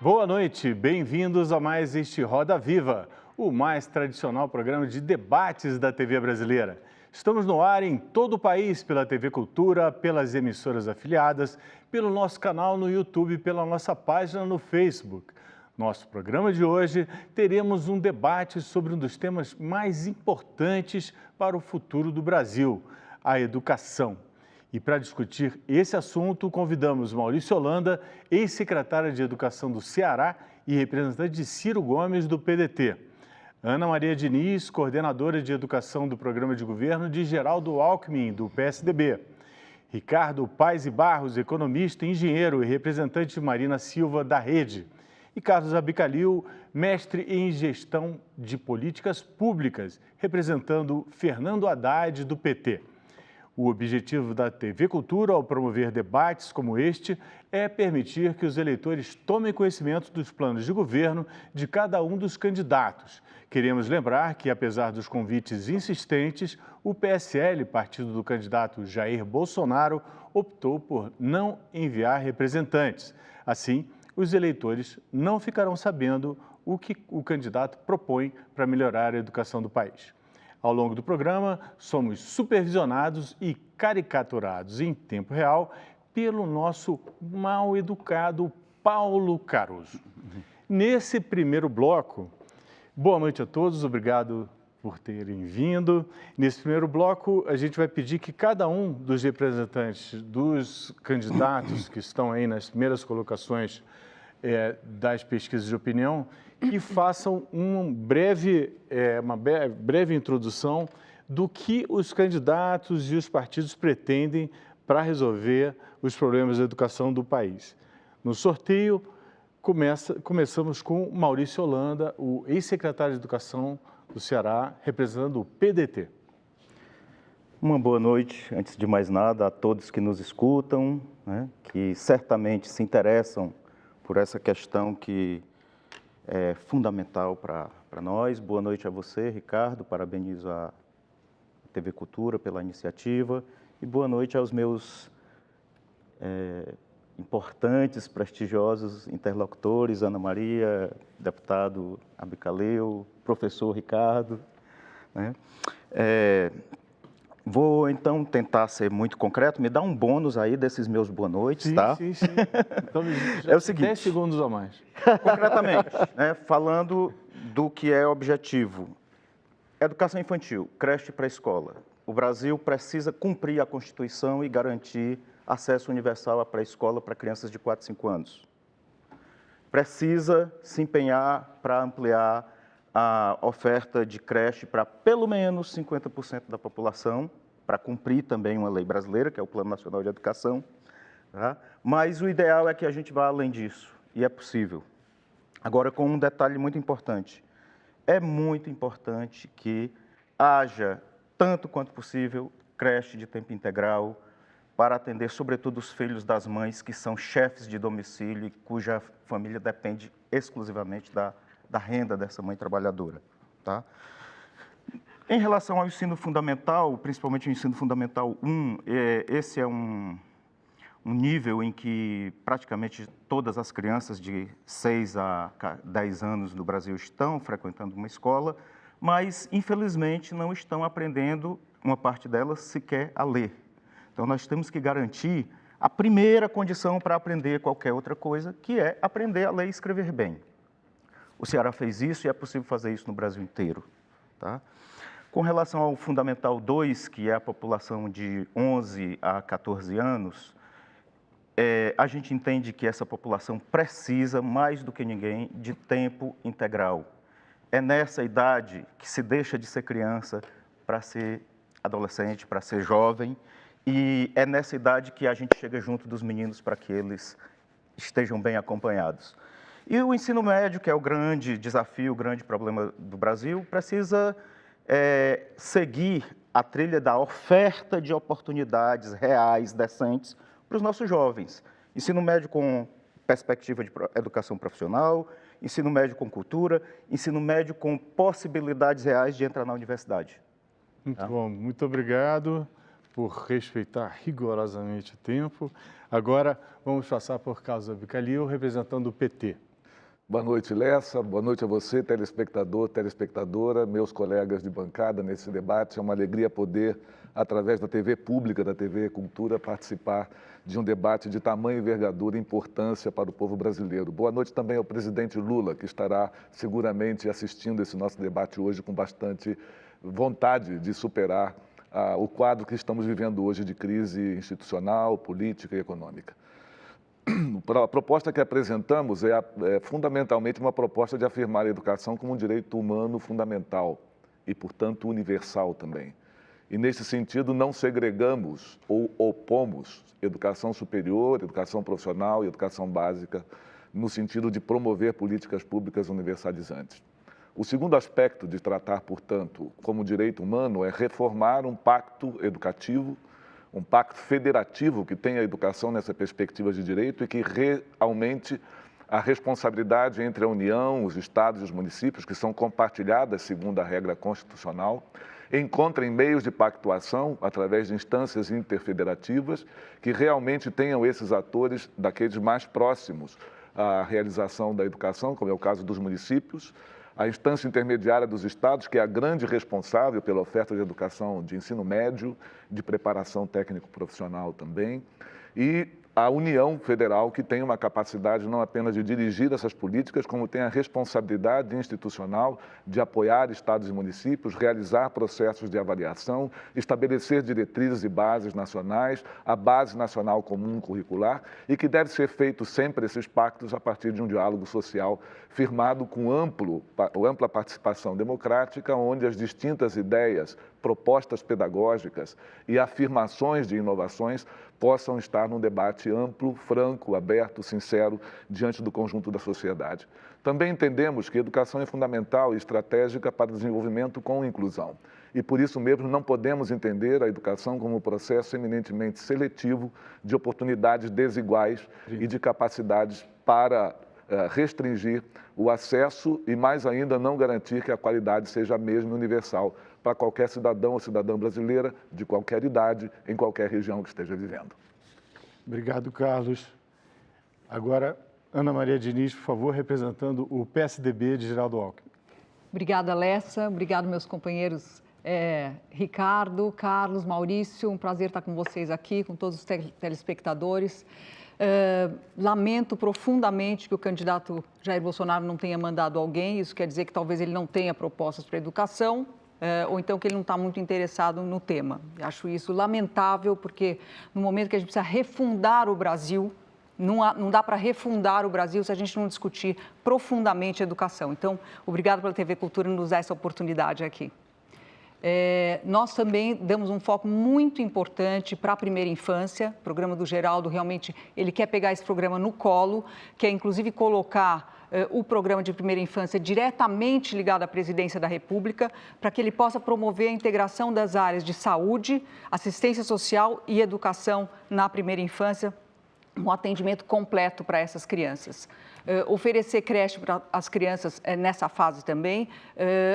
Boa noite, bem-vindos a mais este Roda Viva, o mais tradicional programa de debates da TV brasileira. Estamos no ar em todo o país pela TV Cultura, pelas emissoras afiliadas, pelo nosso canal no YouTube e pela nossa página no Facebook. Nosso programa de hoje teremos um debate sobre um dos temas mais importantes para o futuro do Brasil, a educação. E para discutir esse assunto, convidamos Maurício Holanda, ex-secretária de Educação do Ceará e representante de Ciro Gomes, do PDT. Ana Maria Diniz, coordenadora de Educação do Programa de Governo de Geraldo Alckmin, do PSDB. Ricardo Paes e Barros, economista, engenheiro e representante de Marina Silva, da Rede. E Carlos Abicalil, mestre em Gestão de Políticas Públicas, representando Fernando Haddad, do PT. O objetivo da TV Cultura, ao promover debates como este, é permitir que os eleitores tomem conhecimento dos planos de governo de cada um dos candidatos. Queremos lembrar que, apesar dos convites insistentes, o PSL, partido do candidato Jair Bolsonaro, optou por não enviar representantes. Assim, os eleitores não ficarão sabendo o que o candidato propõe para melhorar a educação do país. Ao longo do programa, somos supervisionados e caricaturados em tempo real pelo nosso mal-educado Paulo Caruso. Nesse primeiro bloco, boa noite a todos, obrigado por terem vindo. Nesse primeiro bloco, a gente vai pedir que cada um dos representantes dos candidatos que estão aí nas primeiras colocações das pesquisas de opinião, que façam uma breve introdução do que os candidatos e os partidos pretendem para resolver os problemas da educação do país. No sorteio, começamos com Maurício Holanda, o ex-secretário de Educação do Ceará, representando o PDT. Uma boa noite, antes de mais nada, a todos que nos escutam, né, que certamente se interessam por essa questão que é fundamental para nós. Boa noite a você, Ricardo, parabenizo a TV Cultura pela iniciativa e boa noite aos meus importantes, prestigiosos interlocutores, Ana Maria, deputado Abicalil, professor Ricardo, né? Vou, então, tentar ser muito concreto. Me dá um bônus aí desses meus boa noites, tá? Sim. Então, é o seguinte, 10 segundos a mais. Concretamente, né, falando do que é objetivo. Educação infantil, creche para escola. O Brasil precisa cumprir a Constituição e garantir acesso universal à pré-escola para crianças de 4 a 5 anos. Precisa se empenhar para ampliar a oferta de creche para pelo menos 50% da população, para cumprir também uma lei brasileira, que é o Plano Nacional de Educação. Tá? Mas o ideal é que a gente vá além disso, e é possível. Agora, com um detalhe muito importante. É muito importante que haja, tanto quanto possível, creche de tempo integral para atender, sobretudo, os filhos das mães que são chefes de domicílio e cuja família depende exclusivamente da renda dessa mãe trabalhadora. Tá? Em relação ao ensino fundamental, principalmente o ensino fundamental 1, esse é um nível em que praticamente todas as crianças de 6 a 10 anos no Brasil estão frequentando uma escola, mas, infelizmente, não estão aprendendo, uma parte delas, sequer a ler. Então, nós temos que garantir a primeira condição para aprender qualquer outra coisa, que é aprender a ler e escrever bem. O Ceará fez isso e é possível fazer isso no Brasil inteiro. Tá? Com relação ao Fundamental 2, que é a população de 11 a 14 anos, a gente entende que essa população precisa, mais do que ninguém, de tempo integral. É nessa idade que se deixa de ser criança para ser adolescente, para ser jovem, e é nessa idade que a gente chega junto dos meninos para que eles estejam bem acompanhados. E o ensino médio, que é o grande desafio, o grande problema do Brasil, precisa seguir a trilha da oferta de oportunidades reais, decentes, para os nossos jovens. Ensino médio com perspectiva de educação profissional, ensino médio com cultura, ensino médio com possibilidades reais de entrar na universidade. Muito bom, muito obrigado por respeitar rigorosamente o tempo. Agora, vamos passar por Carlos Abicalil, representando o PT. Boa noite, Lessa. Boa noite a você, telespectador, telespectadora, meus colegas de bancada nesse debate. É uma alegria poder, através da TV pública, da TV Cultura, participar de um debate de tamanha envergadura e importância para o povo brasileiro. Boa noite também ao presidente Lula, que estará seguramente assistindo esse nosso debate hoje com bastante vontade de superar o quadro que estamos vivendo hoje de crise institucional, política e econômica. A proposta que apresentamos é fundamentalmente uma proposta de afirmar a educação como um direito humano fundamental e, portanto, universal também. E, nesse sentido, não segregamos ou opomos educação superior, educação profissional e educação básica no sentido de promover políticas públicas universalizantes. O segundo aspecto de tratar, portanto, como direito humano é reformar um pacto educativo, um pacto federativo que tenha a educação nessa perspectiva de direito e que aumente a responsabilidade entre a União, os estados e os municípios, que são compartilhadas segundo a regra constitucional, encontrem meios de pactuação através de instâncias interfederativas que realmente tenham esses atores daqueles mais próximos à realização da educação, como é o caso dos municípios, a instância intermediária dos estados, que é a grande responsável pela oferta de educação de ensino médio, de preparação técnico-profissional também, e a União Federal, que tem uma capacidade não apenas de dirigir essas políticas, como tem a responsabilidade institucional de apoiar estados e municípios, realizar processos de avaliação, estabelecer diretrizes e bases nacionais, a base nacional comum curricular, e que deve ser feito sempre esses pactos a partir de um diálogo social firmado com ampla participação democrática, onde as distintas ideias, propostas pedagógicas e afirmações de inovações possam estar num debate amplo, franco, aberto, sincero, diante do conjunto da sociedade. Também entendemos que a educação é fundamental e estratégica para o desenvolvimento com inclusão. E por isso mesmo não podemos entender a educação como um processo eminentemente seletivo de oportunidades desiguais e de capacidades para restringir o acesso e, mais ainda, não garantir que a qualidade seja a mesma e universal para qualquer cidadão ou cidadã brasileira, de qualquer idade, em qualquer região que esteja vivendo. Obrigado, Carlos. Agora, Ana Maria Diniz, por favor, representando o PSDB de Geraldo Alckmin. Obrigada, Lessa. Obrigado, meus companheiros Ricardo, Carlos, Maurício. Um prazer estar com vocês aqui, com todos os telespectadores. Lamento profundamente que o candidato Jair Bolsonaro não tenha mandado alguém. Isso quer dizer que talvez ele não tenha propostas para a educação, ou então que ele não está muito interessado no tema. Acho isso lamentável, porque no momento que a gente precisa refundar o Brasil, não dá para refundar o Brasil se a gente não discutir profundamente a educação. Então, obrigado pela TV Cultura nos dar essa oportunidade aqui. Nós também damos um foco muito importante para a primeira infância. O programa do Geraldo, realmente, ele quer pegar esse programa no colo, quer inclusive colocar o programa de primeira infância diretamente ligado à presidência da República, para que ele possa promover a integração das áreas de saúde, assistência social e educação na primeira infância, um atendimento completo para essas crianças. Oferecer creche para as crianças nessa fase também.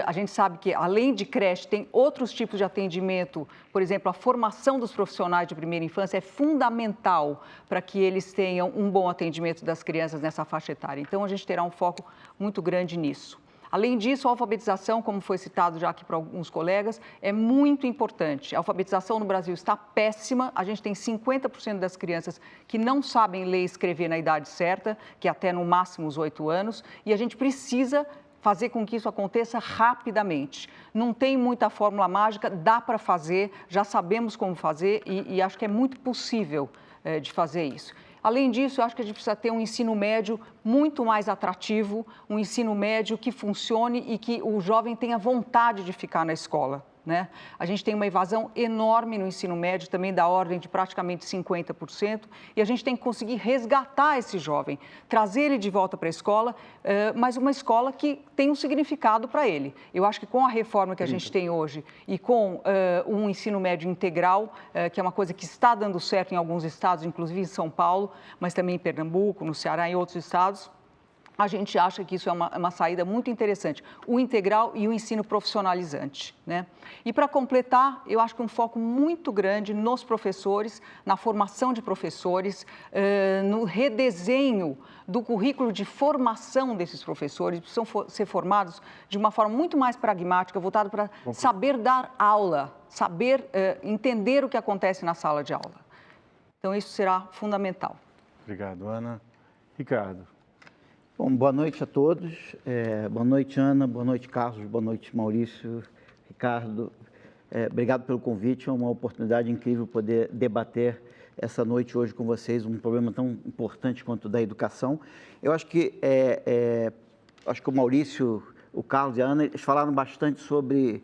A gente sabe que, além de creche, tem outros tipos de atendimento. Por exemplo, a formação dos profissionais de primeira infância é fundamental para que eles tenham um bom atendimento das crianças nessa faixa etária. Então, a gente terá um foco muito grande nisso. Além disso, a alfabetização, como foi citado já aqui por alguns colegas, é muito importante. A alfabetização no Brasil está péssima. A gente tem 50% das crianças que não sabem ler e escrever na idade certa, que é até no máximo os 8 anos, e a gente precisa fazer com que isso aconteça rapidamente. Não tem muita fórmula mágica, dá para fazer, já sabemos como fazer e acho que é muito possível de fazer isso. Além disso, eu acho que a gente precisa ter um ensino médio muito mais atrativo, um ensino médio que funcione e que o jovem tenha vontade de ficar na escola, né? A gente tem uma evasão enorme no ensino médio, também da ordem de praticamente 50%, e a gente tem que conseguir resgatar esse jovem, trazer ele de volta para a escola, mas uma escola que tem um significado para ele. Eu acho que com a reforma que a gente tem hoje e com um ensino médio integral, que é uma coisa que está dando certo em alguns estados, inclusive em São Paulo, mas também em Pernambuco, no Ceará e em outros estados, a gente acha que isso é uma saída muito interessante, o integral e o ensino profissionalizante, né? E para completar, eu acho que um foco muito grande nos professores, na formação de professores, no redesenho do currículo de formação desses professores, precisam ser formados de uma forma muito mais pragmática, voltada para saber dar aula, saber entender o que acontece na sala de aula. Então, isso será fundamental. Obrigado, Ana. Ricardo. Bom, boa noite a todos. Boa noite, Ana. Boa noite, Carlos. Boa noite, Maurício, Ricardo. Obrigado pelo convite. É uma oportunidade incrível poder debater essa noite hoje com vocês um problema tão importante quanto o da educação. Eu acho que o Maurício, o Carlos e a Ana eles falaram bastante sobre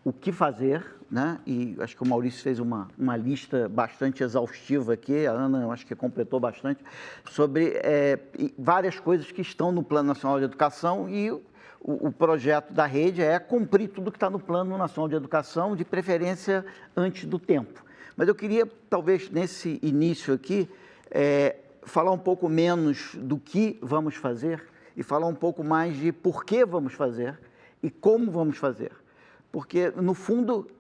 o que fazer, né? E acho que o Maurício fez uma lista bastante exaustiva aqui, a Ana eu acho que completou bastante, sobre várias coisas que estão no Plano Nacional de Educação e o projeto da rede é cumprir tudo que está no Plano Nacional de Educação, de preferência antes do tempo. Mas eu queria, talvez, nesse início aqui, falar um pouco menos do que vamos fazer e falar um pouco mais de por que vamos fazer e como vamos fazer. Porque, no fundo,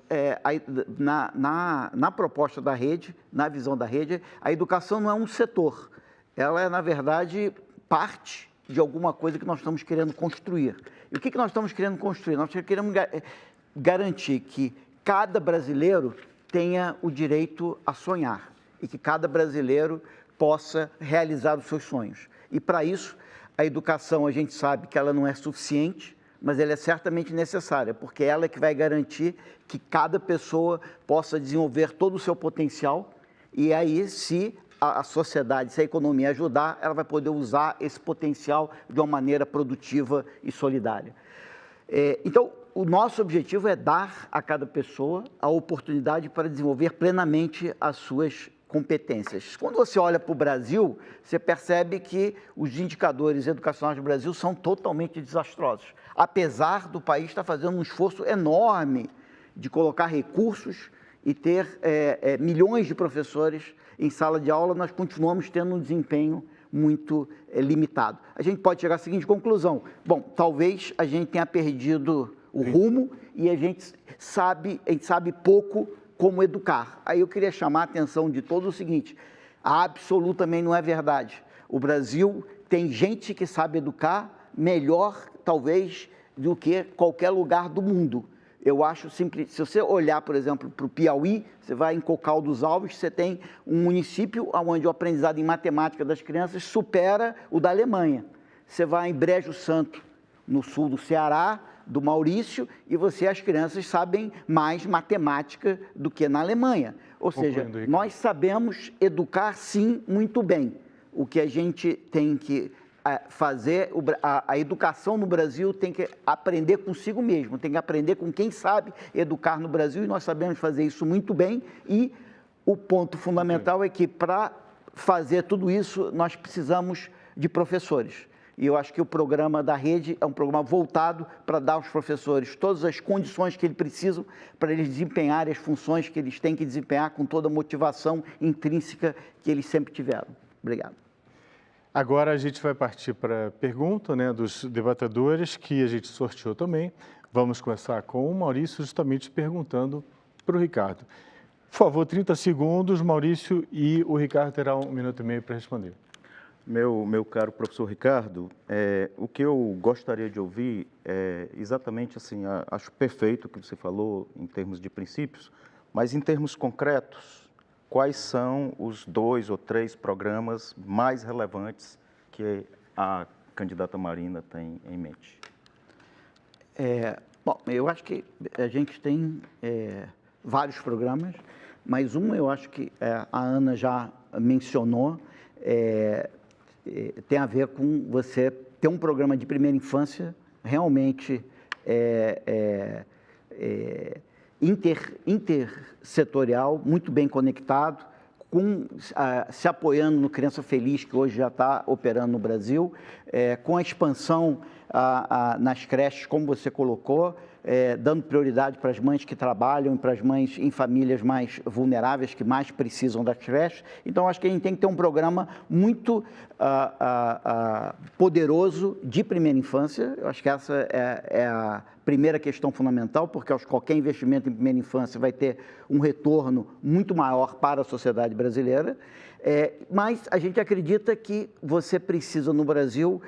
na proposta da rede, na visão da rede, a educação não é um setor. Ela é, na verdade, parte de alguma coisa que nós estamos querendo construir. E o que nós estamos querendo construir? Nós queremos garantir que cada brasileiro tenha o direito a sonhar e que cada brasileiro possa realizar os seus sonhos. E, para isso, a educação, a gente sabe que ela não é suficiente, mas ela é certamente necessária, porque ela é que vai garantir que cada pessoa possa desenvolver todo o seu potencial e aí, se a sociedade, se a economia ajudar, ela vai poder usar esse potencial de uma maneira produtiva e solidária. Então, o nosso objetivo é dar a cada pessoa a oportunidade para desenvolver plenamente as suas competências. Quando você olha para o Brasil, você percebe que os indicadores educacionais do Brasil são totalmente desastrosos. Apesar do país estar fazendo um esforço enorme de colocar recursos e ter milhões de professores em sala de aula, nós continuamos tendo um desempenho muito limitado. A gente pode chegar à seguinte conclusão: bom, talvez a gente tenha perdido o rumo e a gente sabe pouco como educar. Aí eu queria chamar a atenção de todos o seguinte: absolutamente não é verdade. O Brasil tem gente que sabe educar melhor, talvez, do que qualquer lugar do mundo. Eu acho simples. Se você olhar, por exemplo, para o Piauí, você vai em Cocal dos Alves, você tem um município onde o aprendizado em matemática das crianças supera o da Alemanha. Você vai em Brejo Santo, no sul do Ceará, do Maurício, e as crianças sabem mais matemática do que na Alemanha. Ou seja, nós sabemos educar, sim, muito bem. O que a gente tem que fazer, a educação no Brasil tem que aprender consigo mesmo, tem que aprender com quem sabe educar no Brasil, e nós sabemos fazer isso muito bem, e o ponto fundamental é que, para fazer tudo isso, nós precisamos de professores. E eu acho que o programa da rede é um programa voltado para dar aos professores todas as condições que eles precisam para eles desempenharem as funções que eles têm que desempenhar com toda a motivação intrínseca que eles sempre tiveram. Obrigado. Agora a gente vai partir para a pergunta, né, dos debatedores, que a gente sorteou também. Vamos começar com o Maurício, justamente perguntando para o Ricardo. Por favor, 30 segundos, Maurício, e o Ricardo terá 1 minuto e meio para responder. Meu caro professor Ricardo, o que eu gostaria de ouvir é exatamente assim, acho perfeito o que você falou em termos de princípios, mas em termos concretos, quais são os 2 ou 3 programas mais relevantes que a candidata Marina tem em mente? Bom, eu acho que a gente tem vários programas, mas eu acho que a Ana já mencionou, tem a ver com você ter um programa de primeira infância realmente intersetorial, muito bem conectado, se apoiando no Criança Feliz, que hoje já está operando no Brasil, com a expansão nas creches, como você colocou, dando prioridade para as mães que trabalham, para as mães em famílias mais vulneráveis, que mais precisam das creches. Então, acho que a gente tem que ter um programa muito poderoso de primeira infância. Eu acho que essa é a primeira questão fundamental, porque qualquer investimento em primeira infância vai ter um retorno muito maior para a sociedade brasileira. Mas a gente acredita que você precisa, no Brasil,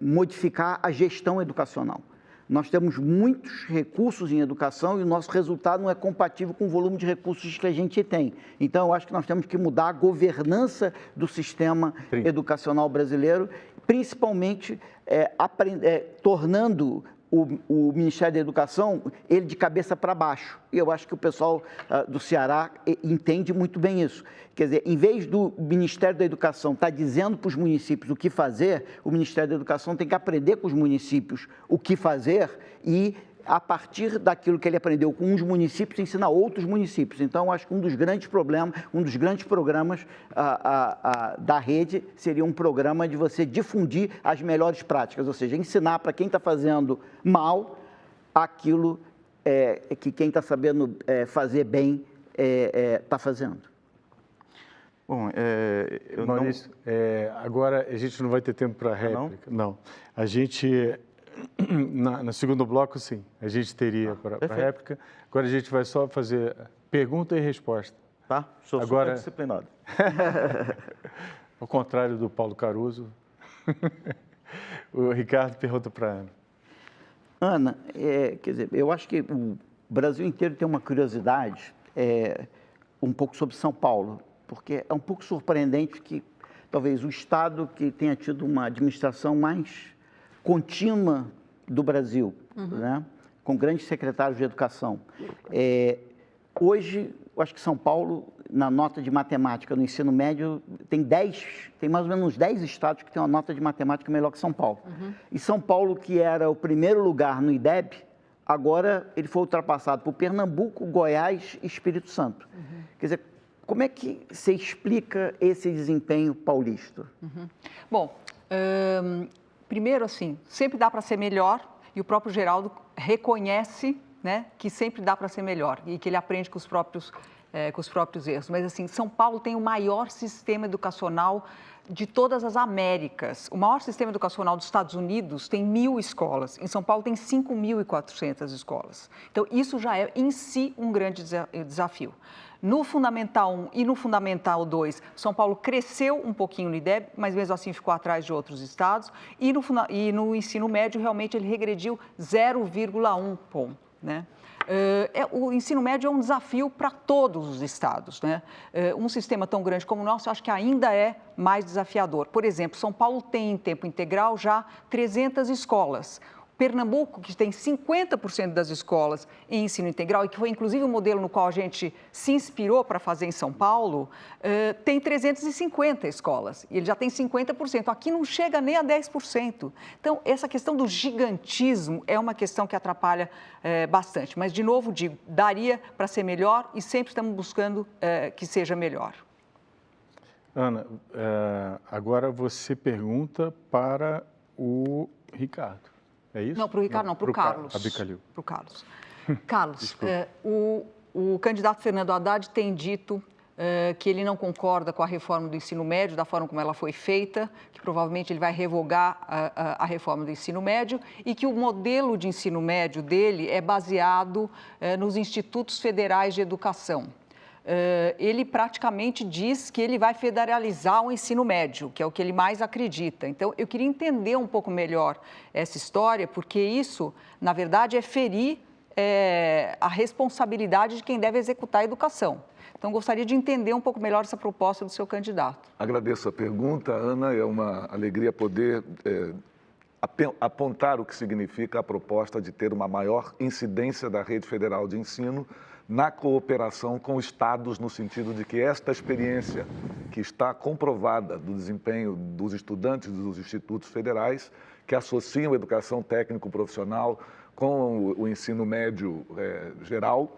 modificar a gestão educacional. Nós temos muitos recursos em educação e o nosso resultado não é compatível com o volume de recursos que a gente tem. Então, eu acho que nós temos que mudar a governança do sistema educacional brasileiro, principalmente tornando o Ministério da Educação, ele de cabeça para baixo. E eu acho que o pessoal do Ceará entende muito bem isso. Quer dizer, em vez do Ministério da Educação estar dizendo para os municípios o que fazer, o Ministério da Educação tem que aprender com os municípios o que fazer e, a partir daquilo que ele aprendeu com uns municípios, ensinar outros municípios. Então, acho que um dos grandes problemas, um dos grandes programas da rede seria um programa de você difundir as melhores práticas, ou seja, ensinar para quem está fazendo mal aquilo que quem está sabendo fazer bem está fazendo. Bom, Maurício, agora a gente não vai ter tempo para réplica. Não. A gente, no segundo bloco, sim, a gente teria para réplica. Agora a gente vai só fazer pergunta e resposta. Tá? Sou super disciplinado. Ao contrário do Paulo Caruso, o Ricardo pergunta para a Ana. Ana, quer dizer, eu acho que o Brasil inteiro tem uma curiosidade um pouco sobre São Paulo, porque é um pouco surpreendente que talvez o estado que tenha tido uma administração mais contínua do Brasil, né? Com grandes secretários de educação. Hoje, eu acho que São Paulo, na nota de matemática no ensino médio, tem mais ou menos 10 estados que têm uma nota de matemática melhor que São Paulo. E São Paulo, que era o primeiro lugar no IDEB, agora ele foi ultrapassado por Pernambuco, Goiás e Espírito Santo. Quer dizer, como é que você explica esse desempenho paulista? Bom, primeiro, assim, sempre dá para ser melhor e o próprio Geraldo reconhece, né, que sempre dá para ser melhor e que ele aprende com os próprios erros. Mas, assim, São Paulo tem o maior sistema educacional de todas as Américas. O maior sistema educacional dos Estados Unidos tem 1.000 escolas. Em São Paulo tem 5.400 escolas. Então, isso já é, em si, um grande desafio. No Fundamental 1 e no Fundamental 2, São Paulo cresceu um pouquinho no IDEB, mas mesmo assim ficou atrás de outros estados. E no ensino médio, realmente, ele regrediu 0,1 ponto, né? O ensino médio é um desafio para todos os estados, né? Um sistema tão grande como o nosso, eu acho que ainda é mais desafiador. Por exemplo, São Paulo tem em tempo integral já 300 escolas. Pernambuco, que tem 50% das escolas em ensino integral, e que foi inclusive o modelo no qual a gente se inspirou para fazer em São Paulo, tem 350 escolas, e ele já tem 50%. Aqui não chega nem a 10%. Então, essa questão do gigantismo é uma questão que atrapalha bastante. Mas, de novo, digo, daria para ser melhor e sempre estamos buscando que seja melhor. Ana, agora você pergunta para o Ricardo. É isso? Não, para o Ricardo não, para o Carlos. Para o Carlos. Carlos, o candidato Fernando Haddad tem dito que ele não concorda com a reforma do ensino médio, da forma como ela foi feita, que provavelmente ele vai revogar a reforma do ensino médio e que o modelo de ensino médio dele é baseado nos institutos federais de educação. Ele praticamente diz que ele vai federalizar o ensino médio, que é o que ele mais acredita. Então, eu queria entender um pouco melhor essa história, porque isso, na verdade, é ferir a responsabilidade de quem deve executar a educação. Então, gostaria de entender um pouco melhor essa proposta do seu candidato. Agradeço a pergunta, Ana. É uma alegria poder apontar o que significa a proposta de ter uma maior incidência da rede federal de ensino na cooperação com estados, no sentido de que esta experiência que está comprovada do desempenho dos estudantes dos institutos federais, que associam a educação técnico-profissional com o ensino médio geral,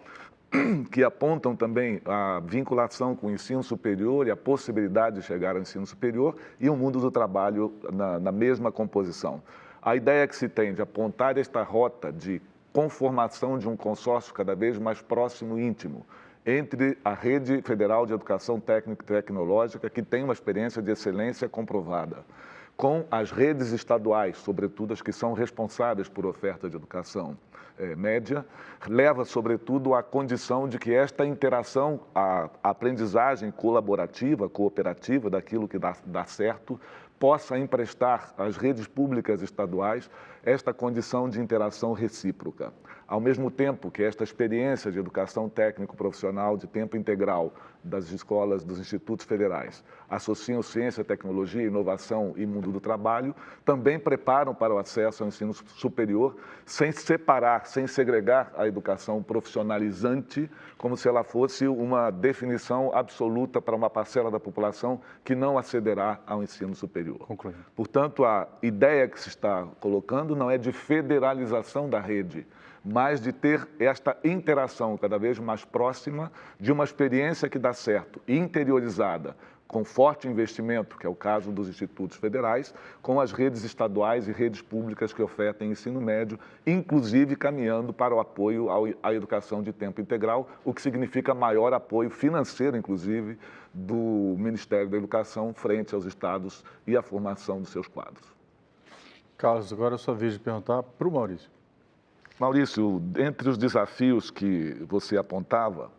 que apontam também a vinculação com o ensino superior e a possibilidade de chegar ao ensino superior e o mundo do trabalho na mesma composição. A ideia que se tem de apontar esta rota de conformação de um consórcio cada vez mais próximo e íntimo entre a Rede Federal de Educação Técnica e Tecnológica, que tem uma experiência de excelência comprovada, com as redes estaduais, sobretudo as que são responsáveis por oferta de educação média, leva, sobretudo, à condição de que esta interação, a aprendizagem colaborativa, cooperativa daquilo que dá certo, possa emprestar às redes públicas estaduais esta condição de interação recíproca. Ao mesmo tempo que esta experiência de educação técnico-profissional de tempo integral das escolas, dos institutos federais, associam ciência, tecnologia, inovação e mundo do trabalho, também preparam para o acesso ao ensino superior, sem separar, sem segregar a educação profissionalizante, como se ela fosse uma definição absoluta para uma parcela da população que não acederá ao ensino superior. Concluindo. Portanto, a ideia que se está colocando não é de federalização da rede, mas de ter esta interação cada vez mais próxima de uma experiência que dá certo, interiorizada, com forte investimento, que é o caso dos institutos federais, com as redes estaduais e redes públicas que ofertam ensino médio, inclusive caminhando para o apoio à educação de tempo integral, o que significa maior apoio financeiro, inclusive, do Ministério da Educação frente aos estados e à formação dos seus quadros. Carlos, agora é a sua vez de perguntar para o Maurício. Maurício, entre os desafios que você apontava,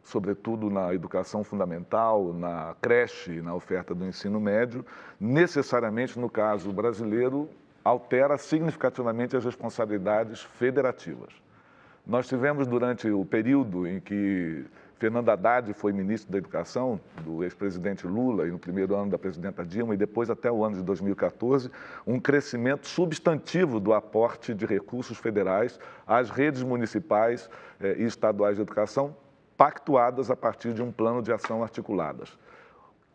sobretudo na educação fundamental, na creche, na oferta do ensino médio, necessariamente, no caso brasileiro, altera significativamente as responsabilidades federativas. Nós tivemos, durante o período em que Fernando Haddad foi ministro da Educação, do ex-presidente Lula, e no primeiro ano da presidenta Dilma, e depois até o ano de 2014, um crescimento substantivo do aporte de recursos federais às redes municipais e estaduais de educação, pactuadas a partir de um plano de ação articuladas.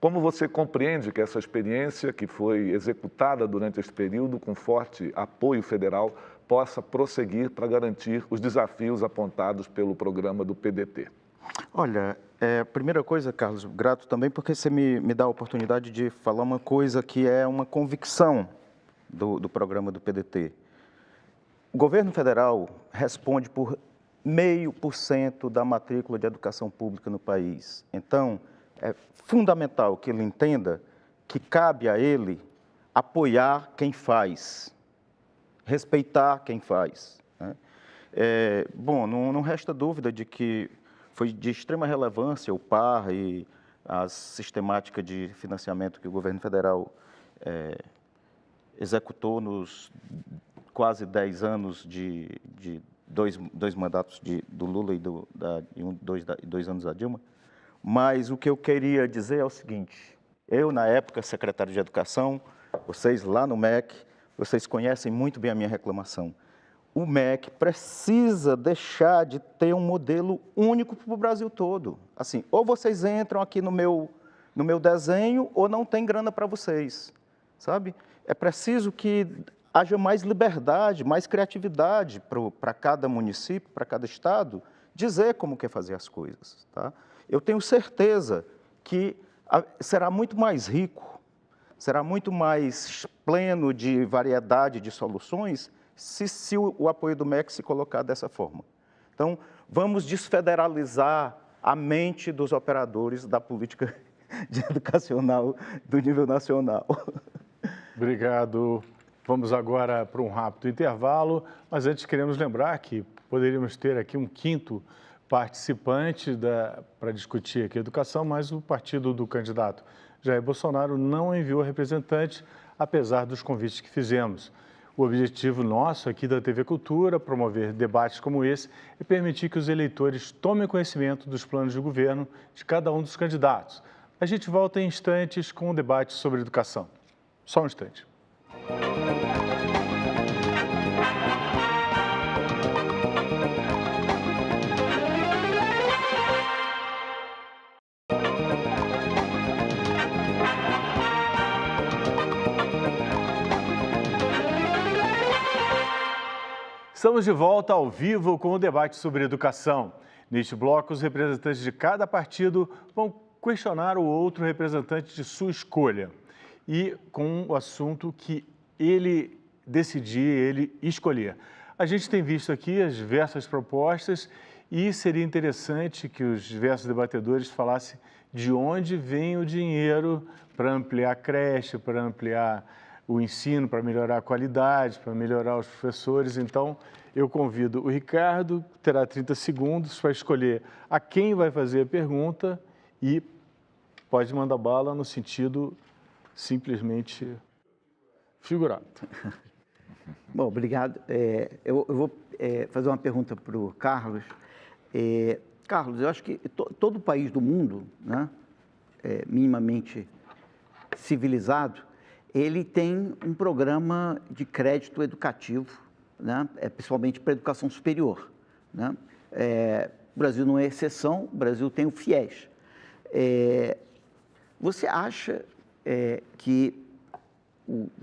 Como você compreende que essa experiência que foi executada durante esse período, com forte apoio federal, possa prosseguir para garantir os desafios apontados pelo programa do PDT? Olha, primeira coisa, Carlos, grato também porque você me dá a oportunidade de falar uma coisa que é uma convicção do programa do PDT. O governo federal responde por 0,5% da matrícula de educação pública no país. Então, é fundamental que ele entenda que cabe a ele apoiar quem faz, respeitar quem faz, né? Bom, não resta dúvida de que foi de extrema relevância o PAR e a sistemática de financiamento que o governo federal executou nos quase 10 anos de dois mandatos do Lula e dois anos da Dilma. Mas o que eu queria dizer é o seguinte: eu, na época, secretário de Educação, vocês lá no MEC, vocês conhecem muito bem a minha reclamação. O MEC precisa deixar de ter um modelo único para o Brasil todo. Assim, ou vocês entram aqui no meu desenho, ou não tem grana para vocês, sabe? É preciso que haja mais liberdade, mais criatividade para cada município, para cada estado, dizer como quer fazer as coisas, tá? Eu tenho certeza que será muito mais rico, será muito mais pleno de variedade de soluções se o apoio do MEC se colocar dessa forma. Então, vamos desfederalizar a mente dos operadores da política educacional do nível nacional. Obrigado. Vamos agora para um rápido intervalo, mas antes queremos lembrar que poderíamos ter aqui um quinto participante para discutir aqui a educação, mas o partido do candidato Jair Bolsonaro não enviou representante, apesar dos convites que fizemos. O objetivo nosso aqui da TV Cultura, promover debates como esse e permitir que os eleitores tomem conhecimento dos planos de governo de cada um dos candidatos. A gente volta em instantes com um debate sobre educação. Só um instante. Estamos de volta ao vivo com o debate sobre educação. Neste bloco, os representantes de cada partido vão questionar o outro representante de sua escolha e com o assunto que ele decidir, ele escolher. A gente tem visto aqui as diversas propostas e seria interessante que os diversos debatedores falassem de onde vem o dinheiro para ampliar a creche, para ampliar o ensino, para melhorar a qualidade, para melhorar os professores. Então, eu convido o Ricardo, que terá 30 segundos para escolher a quem vai fazer a pergunta e pode mandar bala no sentido simplesmente figurado. Bom, obrigado. Eu vou fazer uma pergunta para o Carlos. Carlos, eu acho que todo país do mundo, né, minimamente civilizado, ele tem um programa de crédito educativo, né, principalmente para a educação superior, né? O Brasil não é exceção, o Brasil tem o FIES. Você acha que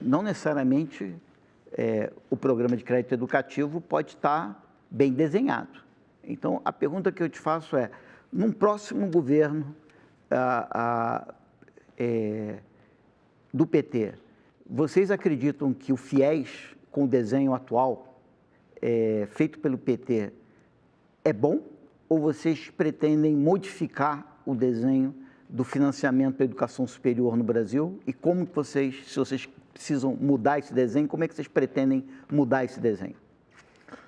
não necessariamente o programa de crédito educativo pode estar bem desenhado? Então, a pergunta que eu te faço é, num próximo governo do PT, vocês acreditam que o FIES, com o desenho atual, feito pelo PT, é bom? Ou vocês pretendem modificar o desenho do financiamento da educação superior no Brasil? E como que vocês, se vocês precisam mudar esse desenho, como é que vocês pretendem mudar esse desenho?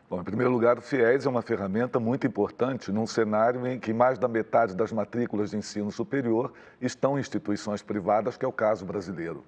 Bom, em primeiro lugar, o FIES é uma ferramenta muito importante num cenário em que mais da metade das matrículas de ensino superior estão em instituições privadas, que é o caso brasileiro.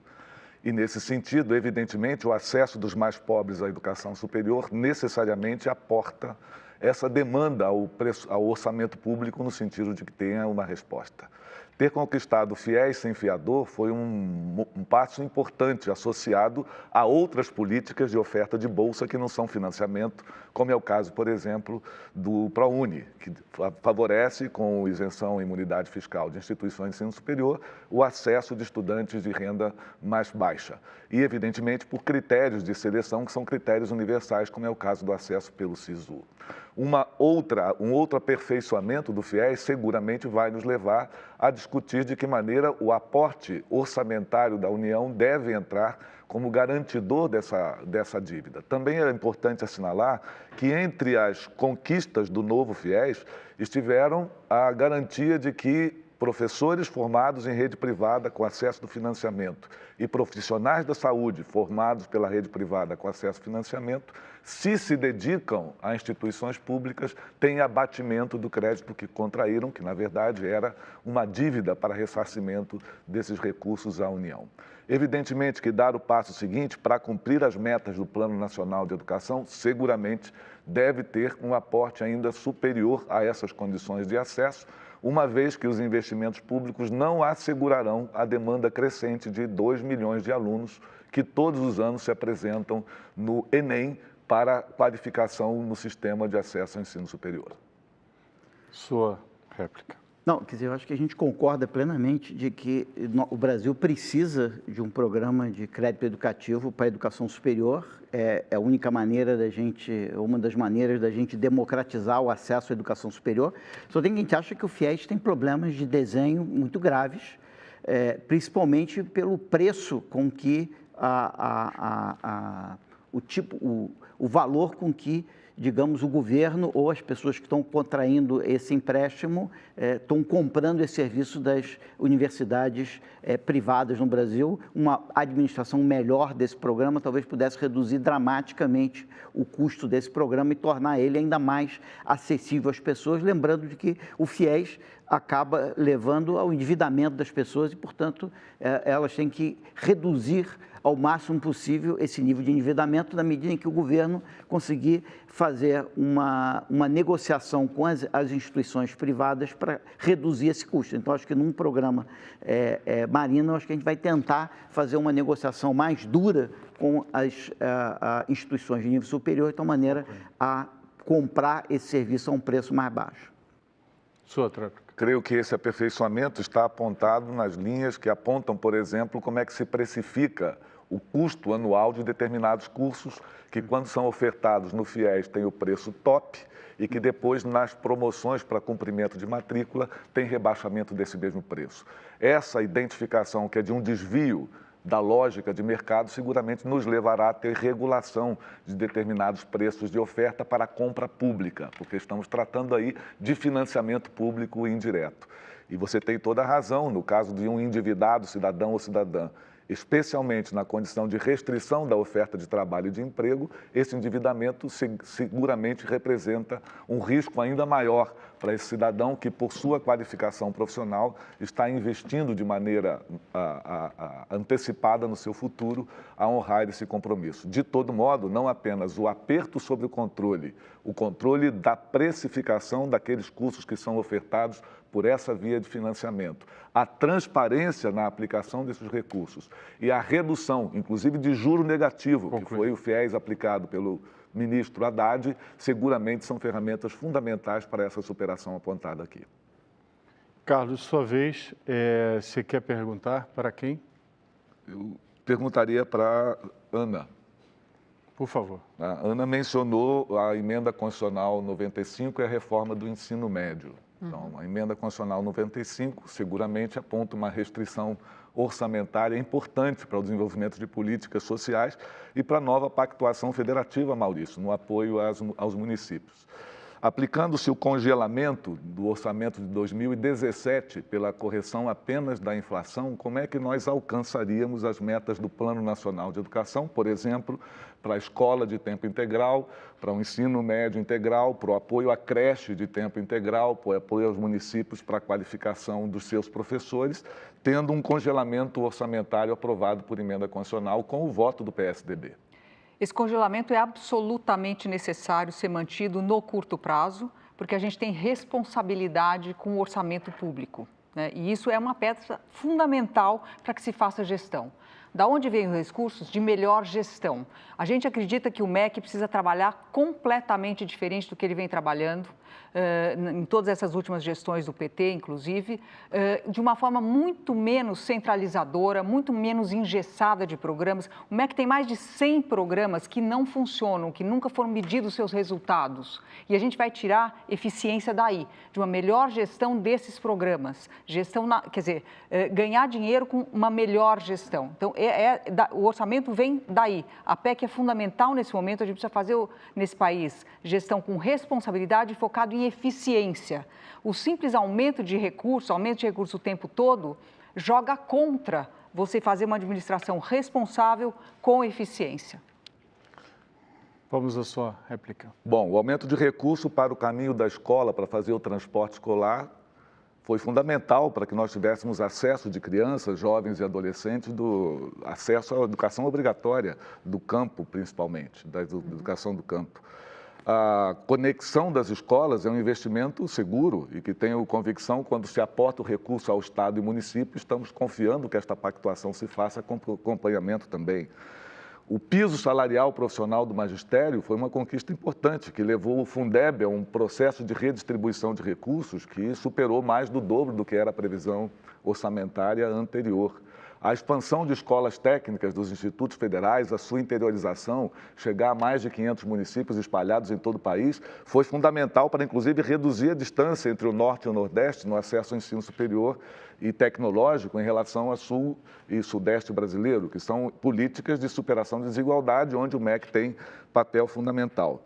E, nesse sentido, evidentemente, o acesso dos mais pobres à educação superior necessariamente aporta essa demanda ao orçamento público no sentido de que tenha uma resposta. Ter conquistado o FIES sem fiador foi um passo importante associado a outras políticas de oferta de bolsa que não são financiamento, como é o caso, por exemplo, do ProUni, que favorece, com isenção e imunidade fiscal de instituições de ensino superior, o acesso de estudantes de renda mais baixa. E, evidentemente, por critérios de seleção que são critérios universais, como é o caso do acesso pelo SISU. Um outro aperfeiçoamento do FIES seguramente vai nos levar a discutir de que maneira o aporte orçamentário da União deve entrar como garantidor dessa dívida. Também é importante assinalar que entre as conquistas do novo FIES estiveram a garantia de que professores formados em rede privada com acesso do financiamento e profissionais da saúde formados pela rede privada com acesso ao financiamento, se dedicam a instituições públicas, têm abatimento do crédito que contraíram, que na verdade era uma dívida para ressarcimento desses recursos à União. Evidentemente que dar o passo seguinte para cumprir as metas do Plano Nacional de Educação, seguramente deve ter um aporte ainda superior a essas condições de acesso, uma vez que os investimentos públicos não assegurarão a demanda crescente de 2 milhões de alunos que todos os anos se apresentam no Enem para qualificação no sistema de acesso ao ensino superior. Sua réplica. Não, quer dizer, eu acho que a gente concorda plenamente de que o Brasil precisa de um programa de crédito educativo para a educação superior. É a única maneira da gente, uma das maneiras da gente democratizar o acesso à educação superior. Só tem quem acha que o FIES tem problemas de desenho muito graves, principalmente pelo preço com que o valor com que, digamos, o governo ou as pessoas que estão contraindo esse empréstimo estão comprando esse serviço das universidades privadas no Brasil. Uma administração melhor desse programa talvez pudesse reduzir dramaticamente o custo desse programa e tornar ele ainda mais acessível às pessoas, lembrando de que o FIES acaba levando ao endividamento das pessoas e, portanto, elas têm que reduzir ao máximo possível esse nível de endividamento na medida em que o governo conseguir fazer uma negociação com as instituições privadas para reduzir esse custo. Então, acho que num programa Marina, acho que a gente vai tentar fazer uma negociação mais dura com as instituições de nível superior, de tal maneira a comprar esse serviço a um preço mais baixo. Sua tréplica. Creio que esse aperfeiçoamento está apontado nas linhas que apontam, por exemplo, como é que se precifica o custo anual de determinados cursos que, quando são ofertados no FIES, tem o preço top e que depois, nas promoções para cumprimento de matrícula, tem rebaixamento desse mesmo preço. Essa identificação, que é de um desvio da lógica de mercado, seguramente nos levará a ter regulação de determinados preços de oferta para a compra pública, porque estamos tratando aí de financiamento público indireto. E você tem toda a razão, no caso de um endividado, cidadão ou cidadã, especialmente na condição de restrição da oferta de trabalho e de emprego, esse endividamento seguramente representa um risco ainda maior para esse cidadão que, por sua qualificação profissional, está investindo de maneira antecipada no seu futuro a honrar esse compromisso. De todo modo, não apenas o aperto sobre o controle da precificação daqueles cursos que são ofertados por essa via de financiamento, a transparência na aplicação desses recursos e a redução, inclusive, de juro negativo, que foi o FIES aplicado pelo ministro Haddad, seguramente são ferramentas fundamentais para essa superação apontada aqui. Carlos, sua vez, você quer perguntar para quem? Eu perguntaria para Ana. Por favor. A Ana mencionou a emenda constitucional 95 e a reforma do ensino médio. Então, a emenda constitucional 95 seguramente aponta uma restrição orçamentária importante para o desenvolvimento de políticas sociais e para a nova pactuação federativa, Maurício, no apoio aos municípios. Aplicando-se o congelamento do orçamento de 2017 pela correção apenas da inflação, como é que nós alcançaríamos as metas do Plano Nacional de Educação, por exemplo, para a escola de tempo integral, para o ensino médio integral, para o apoio à creche de tempo integral, para o apoio aos municípios para a qualificação dos seus professores, tendo um congelamento orçamentário aprovado por emenda constitucional com o voto do PSDB? Esse congelamento é absolutamente necessário ser mantido no curto prazo, porque a gente tem responsabilidade com o orçamento público, né? E isso é uma peça fundamental para que se faça gestão. Da onde vêm os recursos? De melhor gestão. A gente acredita que o MEC precisa trabalhar completamente diferente do que ele vem trabalhando, em todas essas últimas gestões do PT, inclusive, de uma forma muito menos centralizadora, muito menos engessada de programas. O MEC tem mais de 100 programas que não funcionam, que nunca foram medidos seus resultados. E a gente vai tirar eficiência daí, de uma melhor gestão desses programas. Ganhar dinheiro com uma melhor gestão. Então, o orçamento vem daí. A PEC é fundamental nesse momento, a gente precisa fazer nesse país gestão com responsabilidade e focado em eficiência. O simples aumento de recurso o tempo todo, joga contra você fazer uma administração responsável com eficiência. Vamos à sua réplica. Bom, o aumento de recurso para o caminho da escola, para fazer o transporte escolar, foi fundamental para que nós tivéssemos acesso de crianças, jovens e adolescentes, acesso à educação obrigatória do campo, principalmente, da educação do campo. A conexão das escolas é um investimento seguro e que tenho convicção, quando se aporta o recurso ao Estado e município, estamos confiando que esta pactuação se faça com acompanhamento também. O piso salarial profissional do magistério foi uma conquista importante, que levou o Fundeb a um processo de redistribuição de recursos que superou mais do dobro do que era a previsão orçamentária anterior. A expansão de escolas técnicas dos institutos federais, a sua interiorização, chegar a mais de 500 municípios espalhados em todo o país, foi fundamental para, inclusive, reduzir a distância entre o Norte e o Nordeste no acesso ao ensino superior e tecnológico em relação ao Sul e Sudeste brasileiro, que são políticas de superação de desigualdade, onde o MEC tem papel fundamental.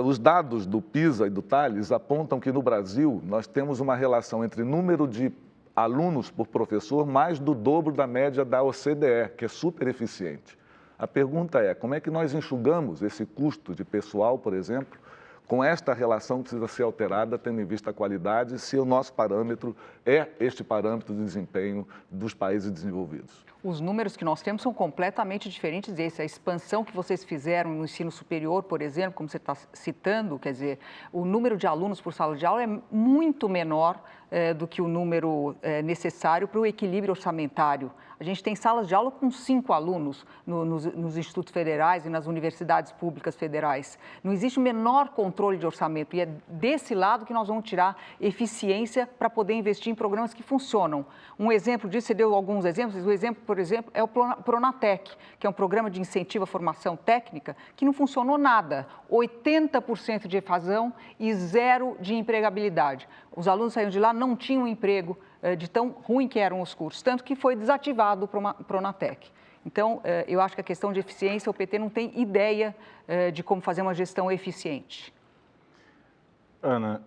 Os dados do PISA e do Thales apontam que, no Brasil, nós temos uma relação entre número de alunos por professor mais do dobro da média da OCDE, que é super eficiente. A pergunta é, como é que nós enxugamos esse custo de pessoal, por exemplo, com esta relação que precisa ser alterada, tendo em vista a qualidade, se o nosso parâmetro é este parâmetro de desempenho dos países desenvolvidos? Os números que nós temos são completamente diferentes desse. A expansão que vocês fizeram no ensino superior, por exemplo, como você está citando, quer dizer, o número de alunos por sala de aula é muito menor do que o número necessário para o equilíbrio orçamentário. A gente tem salas de aula com 5 alunos nos institutos federais e nas universidades públicas federais. Não existe o menor controle de orçamento e é desse lado que nós vamos tirar eficiência para poder investir em programas que funcionam. Um exemplo disso, você deu alguns exemplos, o exemplo, por exemplo, é o Pronatec, que é um programa de incentivo à formação técnica que não funcionou nada. 80% de evasão e 0 de empregabilidade. Os alunos saíram de lá, não tinham emprego de tão ruim que eram os cursos, tanto que foi desativado o Pronatec. Então, eu acho que a questão de eficiência, o PT não tem ideia de como fazer uma gestão eficiente. Ana,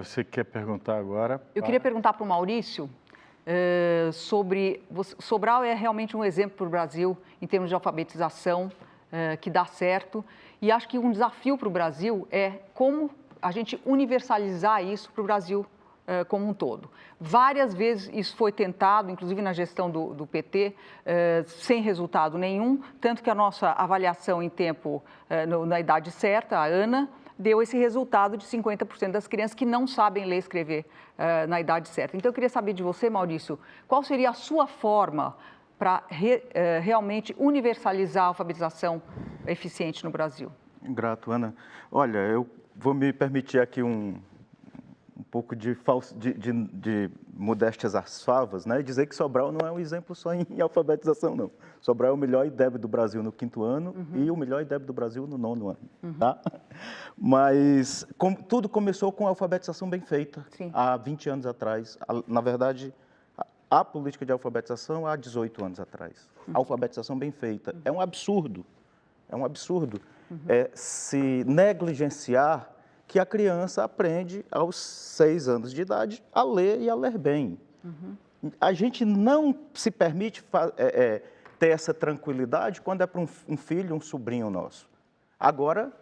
você quer perguntar agora? Eu queria perguntar para o Maurício sobre... Sobral é realmente um exemplo para o Brasil em termos de alfabetização, que dá certo. E acho que um desafio para o Brasil é como a gente universalizar isso para o Brasil como um todo. Várias vezes isso foi tentado, inclusive na gestão do PT, sem resultado nenhum, tanto que a nossa avaliação em tempo, na idade certa, a ANA, deu esse resultado de 50% das crianças que não sabem ler e escrever na idade certa. Então, eu queria saber de você, Maurício, qual seria a sua forma para realmente universalizar a alfabetização eficiente no Brasil? Grato, Ana. Olha, eu vou me permitir aqui um pouco de modéstias às favas, né? E dizer que Sobral não é um exemplo só em alfabetização, não. Sobral é o melhor IDEB do Brasil no 5º ano e o melhor IDEB do Brasil no 9º ano, tá? Mas tudo começou com a alfabetização bem feita, Sim. há 20 anos atrás. Na verdade, a política de alfabetização há 18 anos atrás. A alfabetização bem feita. É um absurdo, se negligenciar que a criança aprende aos 6 anos de idade a ler e a ler bem. A gente não se permite ter essa tranquilidade quando é para um filho, um sobrinho nosso. Agora,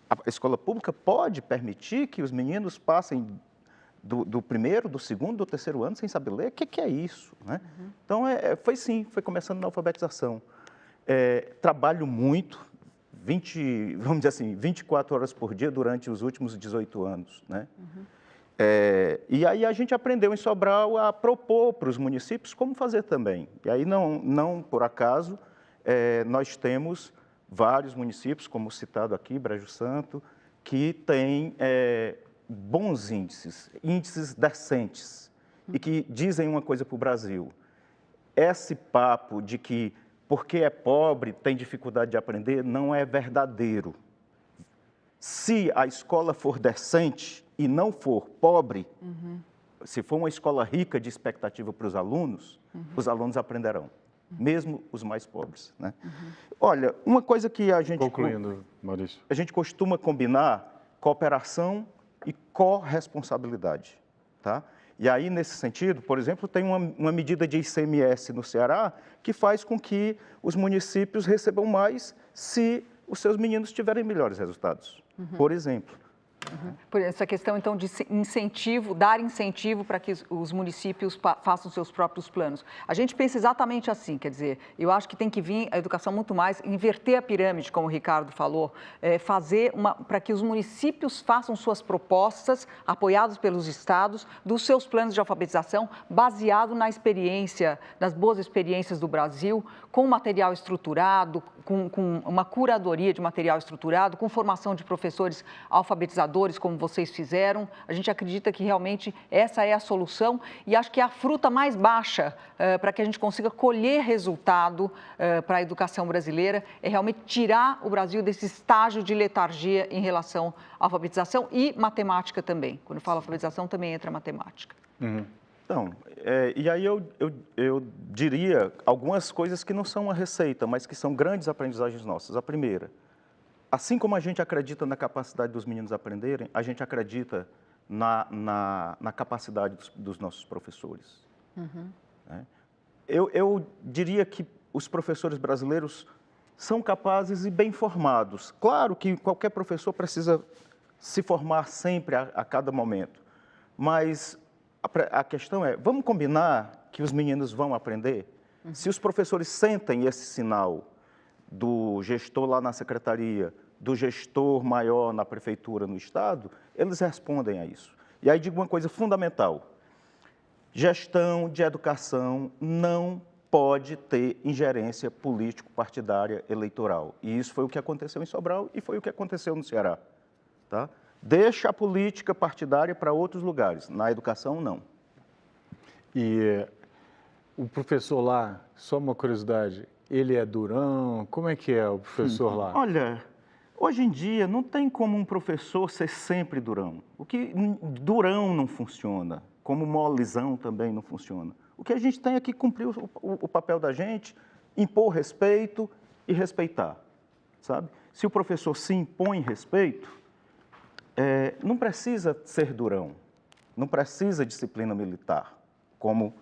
a escola pública pode permitir que os meninos passem do 1º, do 2º, do 3º ano sem saber ler. O que é isso, né? Então, foi começando na alfabetização. Trabalho muito, vamos dizer assim, 24 horas por dia durante os últimos 18 anos, né? E aí a gente aprendeu em Sobral a propor para os municípios como fazer também. E aí, não por acaso, nós temos vários municípios, como citado aqui, Brejo Santo, que têm bons índices decentes, e que dizem uma coisa para o Brasil. Esse papo de que porque é pobre, tem dificuldade de aprender, não é verdadeiro. Se a escola for decente e não for pobre, se for uma escola rica de expectativa para os alunos aprenderão, mesmo os mais pobres, né? Olha, uma coisa que a gente... Concluindo, Maurício. A gente costuma combinar cooperação e corresponsabilidade, tá? E aí, nesse sentido, por exemplo, tem uma medida de ICMS no Ceará que faz com que os municípios recebam mais se os seus meninos tiverem melhores resultados, por exemplo. Por essa questão, então, de incentivo, dar incentivo para que os municípios façam seus próprios planos. A gente pensa exatamente assim, quer dizer, eu acho que tem que vir a educação muito mais, inverter a pirâmide, como o Ricardo falou, fazer para que os municípios façam suas propostas, apoiados pelos estados, dos seus planos de alfabetização, baseado na experiência, nas boas experiências do Brasil, com material estruturado, com uma curadoria de material estruturado, com formação de professores alfabetizadores, como vocês fizeram. A gente acredita que realmente essa é a solução e acho que é a fruta mais baixa para que a gente consiga colher resultado para a educação brasileira, é realmente tirar o Brasil desse estágio de letargia em relação à alfabetização e matemática também. Quando eu falo alfabetização, também entra matemática. Então, e aí eu diria algumas coisas que não são uma receita, mas que são grandes aprendizagens nossas. A primeira, assim como a gente acredita na capacidade dos meninos aprenderem, a gente acredita na capacidade dos nossos professores. Né? Eu diria que os professores brasileiros são capazes e bem formados. Claro que qualquer professor precisa se formar sempre, a cada momento, mas a questão é, vamos combinar que os meninos vão aprender? Se os professores sentem esse sinal do gestor lá na secretaria, do gestor maior na prefeitura, no estado, eles respondem a isso. E aí digo uma coisa fundamental, gestão de educação não pode ter ingerência político-partidária eleitoral. E isso foi o que aconteceu em Sobral e foi o que aconteceu no Ceará, tá? Deixa a política partidária para outros lugares. Na educação, não. E O professor lá, só uma curiosidade, ele é durão? Como é que é o professor lá? Olha, hoje em dia não tem como um professor ser sempre durão. Durão não funciona, como molezão também não funciona. O que a gente tem é que cumprir o papel da gente, impor respeito e respeitar, sabe? Se o professor se impõe respeito, não precisa ser durão, não precisa disciplina militar, como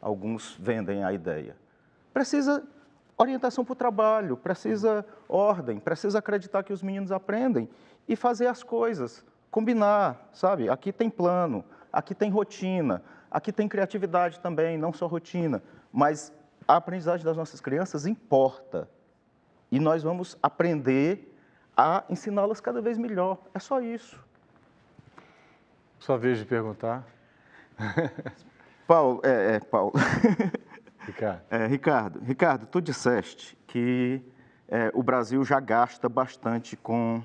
alguns vendem a ideia. Precisa orientação para o trabalho, precisa ordem, precisa acreditar que os meninos aprendem e fazer as coisas, combinar, sabe? Aqui tem plano, aqui tem rotina, aqui tem criatividade também, não só rotina, mas a aprendizagem das nossas crianças importa e nós vamos aprender a ensiná-las cada vez melhor, é só isso. Sua vez de perguntar. Paulo. Ricardo. Ricardo, tu disseste que o Brasil já gasta bastante com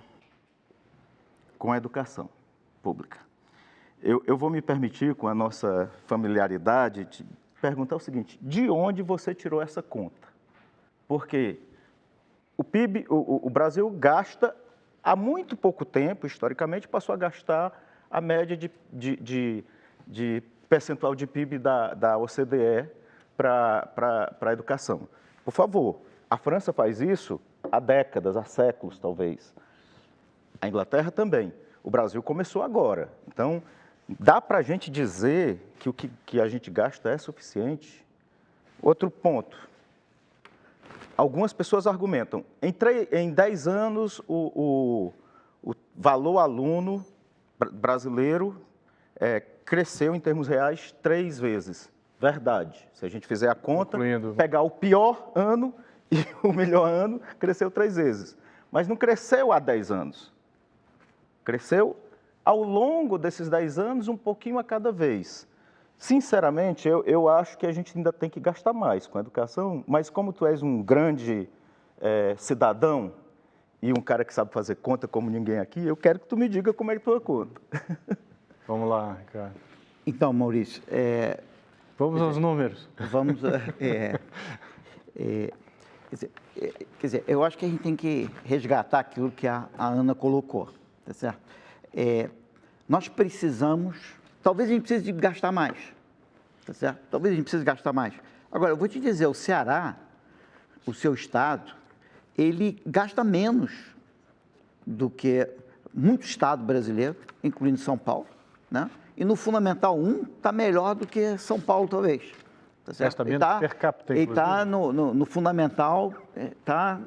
a educação pública. Eu vou me permitir, com a nossa familiaridade, te perguntar o seguinte: de onde você tirou essa conta? Porque o PIB, o Brasil gasta há muito pouco tempo, historicamente, passou a gastar a média de percentual de PIB da OCDE para a educação. Por favor, a França faz isso há décadas, há séculos talvez. A Inglaterra também. O Brasil começou agora. Então, dá para a gente dizer que o que a gente gasta é suficiente? Outro ponto. Algumas pessoas argumentam, em 10 anos o valor aluno brasileiro cresceu em termos reais 3 vezes. Verdade. Se a gente fizer a conta, pegar o pior ano e o melhor ano, cresceu 3 vezes. Mas não cresceu há 10 anos. Cresceu ao longo desses 10 anos, um pouquinho a cada vez. Sinceramente, eu acho que a gente ainda tem que gastar mais com a educação, mas como tu és um grande cidadão e um cara que sabe fazer conta como ninguém aqui, eu quero que tu me diga como é que tu a conta. Vamos lá, Ricardo. Então, Maurício, vamos aos números. Vamos. Quer dizer, eu acho que a gente tem que resgatar aquilo que a Ana colocou, tá certo? Nós precisamos, talvez a gente precise de gastar mais, tá certo? Talvez a gente precise gastar mais. Agora, eu vou te dizer, o Ceará, o seu estado, ele gasta menos do que muito estado brasileiro, incluindo São Paulo, né? E no Fundamental 1 está melhor do que São Paulo, talvez. Tá certo? Gasta menos per capita, inclusive. Ele está no Fundamental, está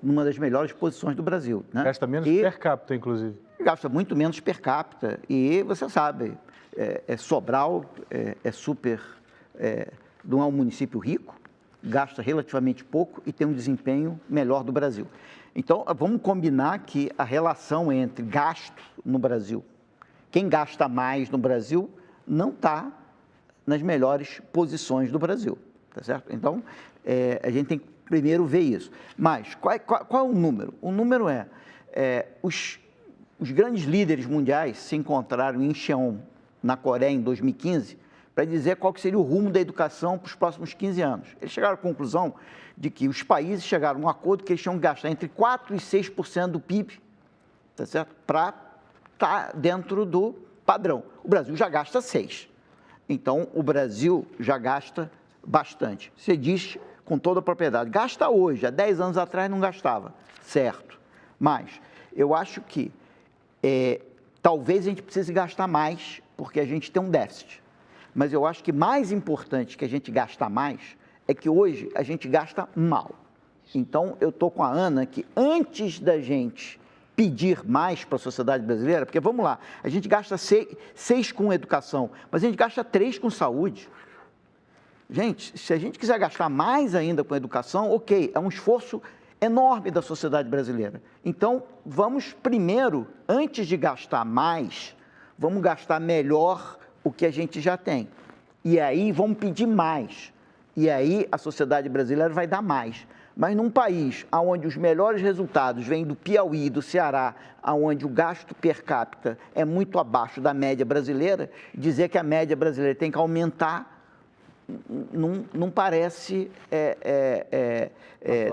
numa das melhores posições do Brasil. Né? Gasta menos per capita, inclusive. Gasta muito menos per capita. E você sabe, Sobral não é um município rico, gasta relativamente pouco e tem um desempenho melhor do Brasil. Então, vamos combinar que a relação entre gasto no Brasil, quem gasta mais no Brasil, não está nas melhores posições do Brasil, tá certo? Então, a gente tem que primeiro ver isso. Mas, qual é o número? O número os grandes líderes mundiais se encontraram em Incheon, na Coreia, em 2015, para dizer qual que seria o rumo da educação para os próximos 15 anos. Eles chegaram à conclusão de que os países chegaram a um acordo que eles tinham que gastar entre 4% e 6% do PIB, tá certo? Para estar dentro do padrão. O Brasil já gasta 6%. Então, o Brasil já gasta bastante. Você diz com toda a propriedade, gasta hoje, há 10 anos atrás não gastava, certo. Mas eu acho que talvez a gente precise gastar mais, porque a gente tem um déficit. Mas eu acho que mais importante que a gente gastar mais é que hoje a gente gasta mal. Então, eu estou com a Ana que antes da gente pedir mais para a sociedade brasileira, porque vamos lá, a gente gasta 6 com educação, mas a gente gasta 3 com saúde. Gente, se a gente quiser gastar mais ainda com educação, ok, é um esforço enorme da sociedade brasileira. Então, vamos primeiro, antes de gastar mais, vamos gastar melhor o que a gente já tem. E aí vamos pedir mais. E aí a sociedade brasileira vai dar mais. Mas num país onde os melhores resultados vêm do Piauí e do Ceará, onde o gasto per capita é muito abaixo da média brasileira, dizer que a média brasileira tem que aumentar não parece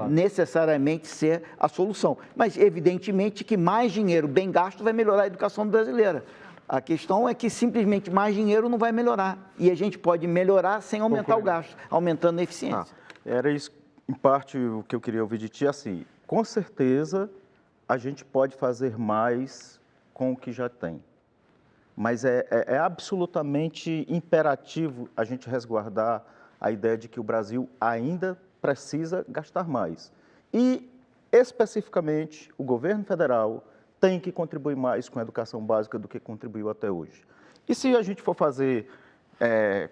necessariamente ser a solução. Mas, evidentemente, que mais dinheiro bem gasto vai melhorar a educação brasileira. A questão é que simplesmente mais dinheiro não vai melhorar. E a gente pode melhorar sem aumentar o gasto, aumentando a eficiência. Era isso, em parte, o que eu queria ouvir de ti, assim, com certeza a gente pode fazer mais com o que já tem. Mas é absolutamente imperativo a gente resguardar a ideia de que o Brasil ainda precisa gastar mais. E, especificamente, o governo federal tem que contribuir mais com a educação básica do que contribuiu até hoje. E se a gente for fazer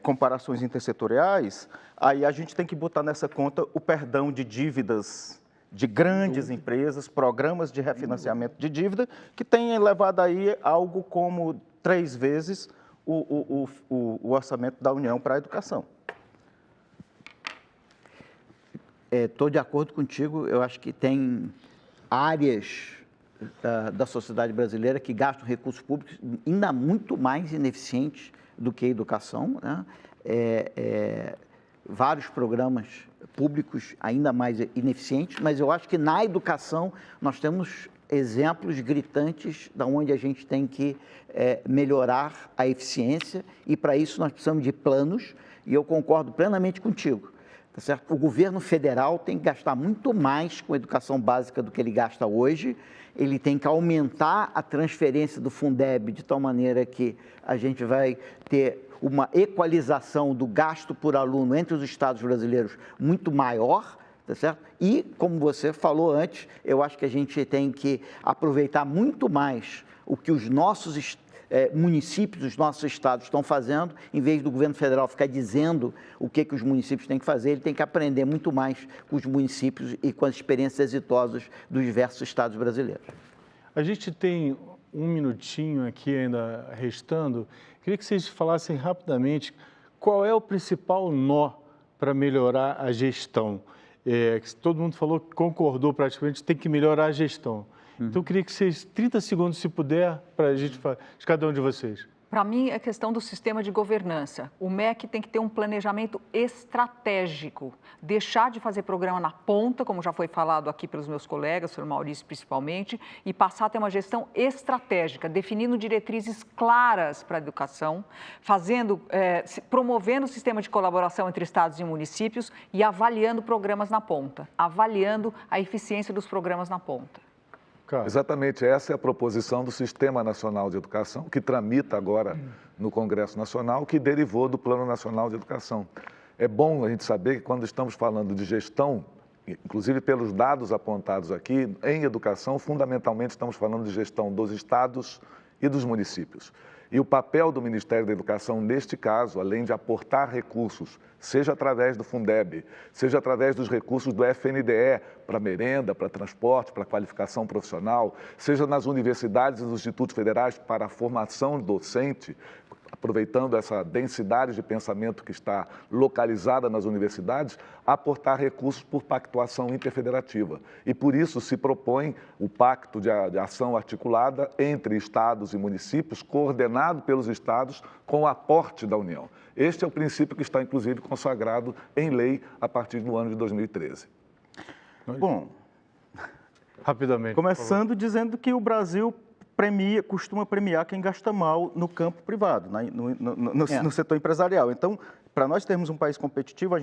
comparações intersetoriais, aí a gente tem que botar nessa conta o perdão de dívidas de grandes empresas, programas de refinanciamento de dívida, que tem levado aí algo como 3 vezes o orçamento da União para a educação. Estou de acordo contigo, eu acho que tem áreas da sociedade brasileira que gastam recursos públicos ainda muito mais ineficientes do que a educação, né? Vários programas públicos ainda mais ineficientes, mas eu acho que na educação nós temos exemplos gritantes de onde a gente tem que melhorar a eficiência, e para isso nós precisamos de planos, e eu concordo plenamente contigo. Tá certo? O governo federal tem que gastar muito mais com a educação básica do que ele gasta hoje. Ele tem que aumentar a transferência do Fundeb de tal maneira que a gente vai ter uma equalização do gasto por aluno entre os estados brasileiros muito maior, tá certo? E, como você falou antes, eu acho que a gente tem que aproveitar muito mais o que os nossos municípios, os nossos estados estão fazendo, em vez do governo federal ficar dizendo o que os municípios têm que fazer, ele tem que aprender muito mais com os municípios e com as experiências exitosas dos diversos estados brasileiros. A gente tem um minutinho aqui ainda restando. Queria que vocês falassem rapidamente qual é o principal nó para melhorar a gestão. Todo mundo falou que concordou praticamente, tem que melhorar a gestão. Então, eu queria que vocês, 30 segundos, se puder, para a gente falar, de cada um de vocês. Para mim, é questão do sistema de governança. O MEC tem que ter um planejamento estratégico, deixar de fazer programa na ponta, como já foi falado aqui pelos meus colegas, o senhor Maurício principalmente, e passar a ter uma gestão estratégica, definindo diretrizes claras para a educação, promovendo o sistema de colaboração entre estados e municípios e avaliando programas na ponta, avaliando a eficiência dos programas na ponta. Exatamente, essa é a proposição do Sistema Nacional de Educação, que tramita agora no Congresso Nacional, que derivou do Plano Nacional de Educação. É bom a gente saber que quando estamos falando de gestão, inclusive pelos dados apontados aqui, em educação, fundamentalmente estamos falando de gestão dos estados e dos municípios. E o papel do Ministério da Educação, neste caso, além de aportar recursos, seja através do Fundeb, seja através dos recursos do FNDE, para merenda, para transporte, para qualificação profissional, seja nas universidades e nos institutos federais para a formação docente, aproveitando essa densidade de pensamento que está localizada nas universidades, aportar recursos por pactuação interfederativa. E por isso se propõe o pacto de ação articulada entre estados e municípios, coordenado pelos estados com o aporte da União. Este é o princípio que está, inclusive, consagrado em lei a partir do ano de 2013. Bom, rapidamente. Começando dizendo que o Brasil costuma premiar quem gasta mal no campo privado, no setor empresarial. Então, para nós termos um país competitivo,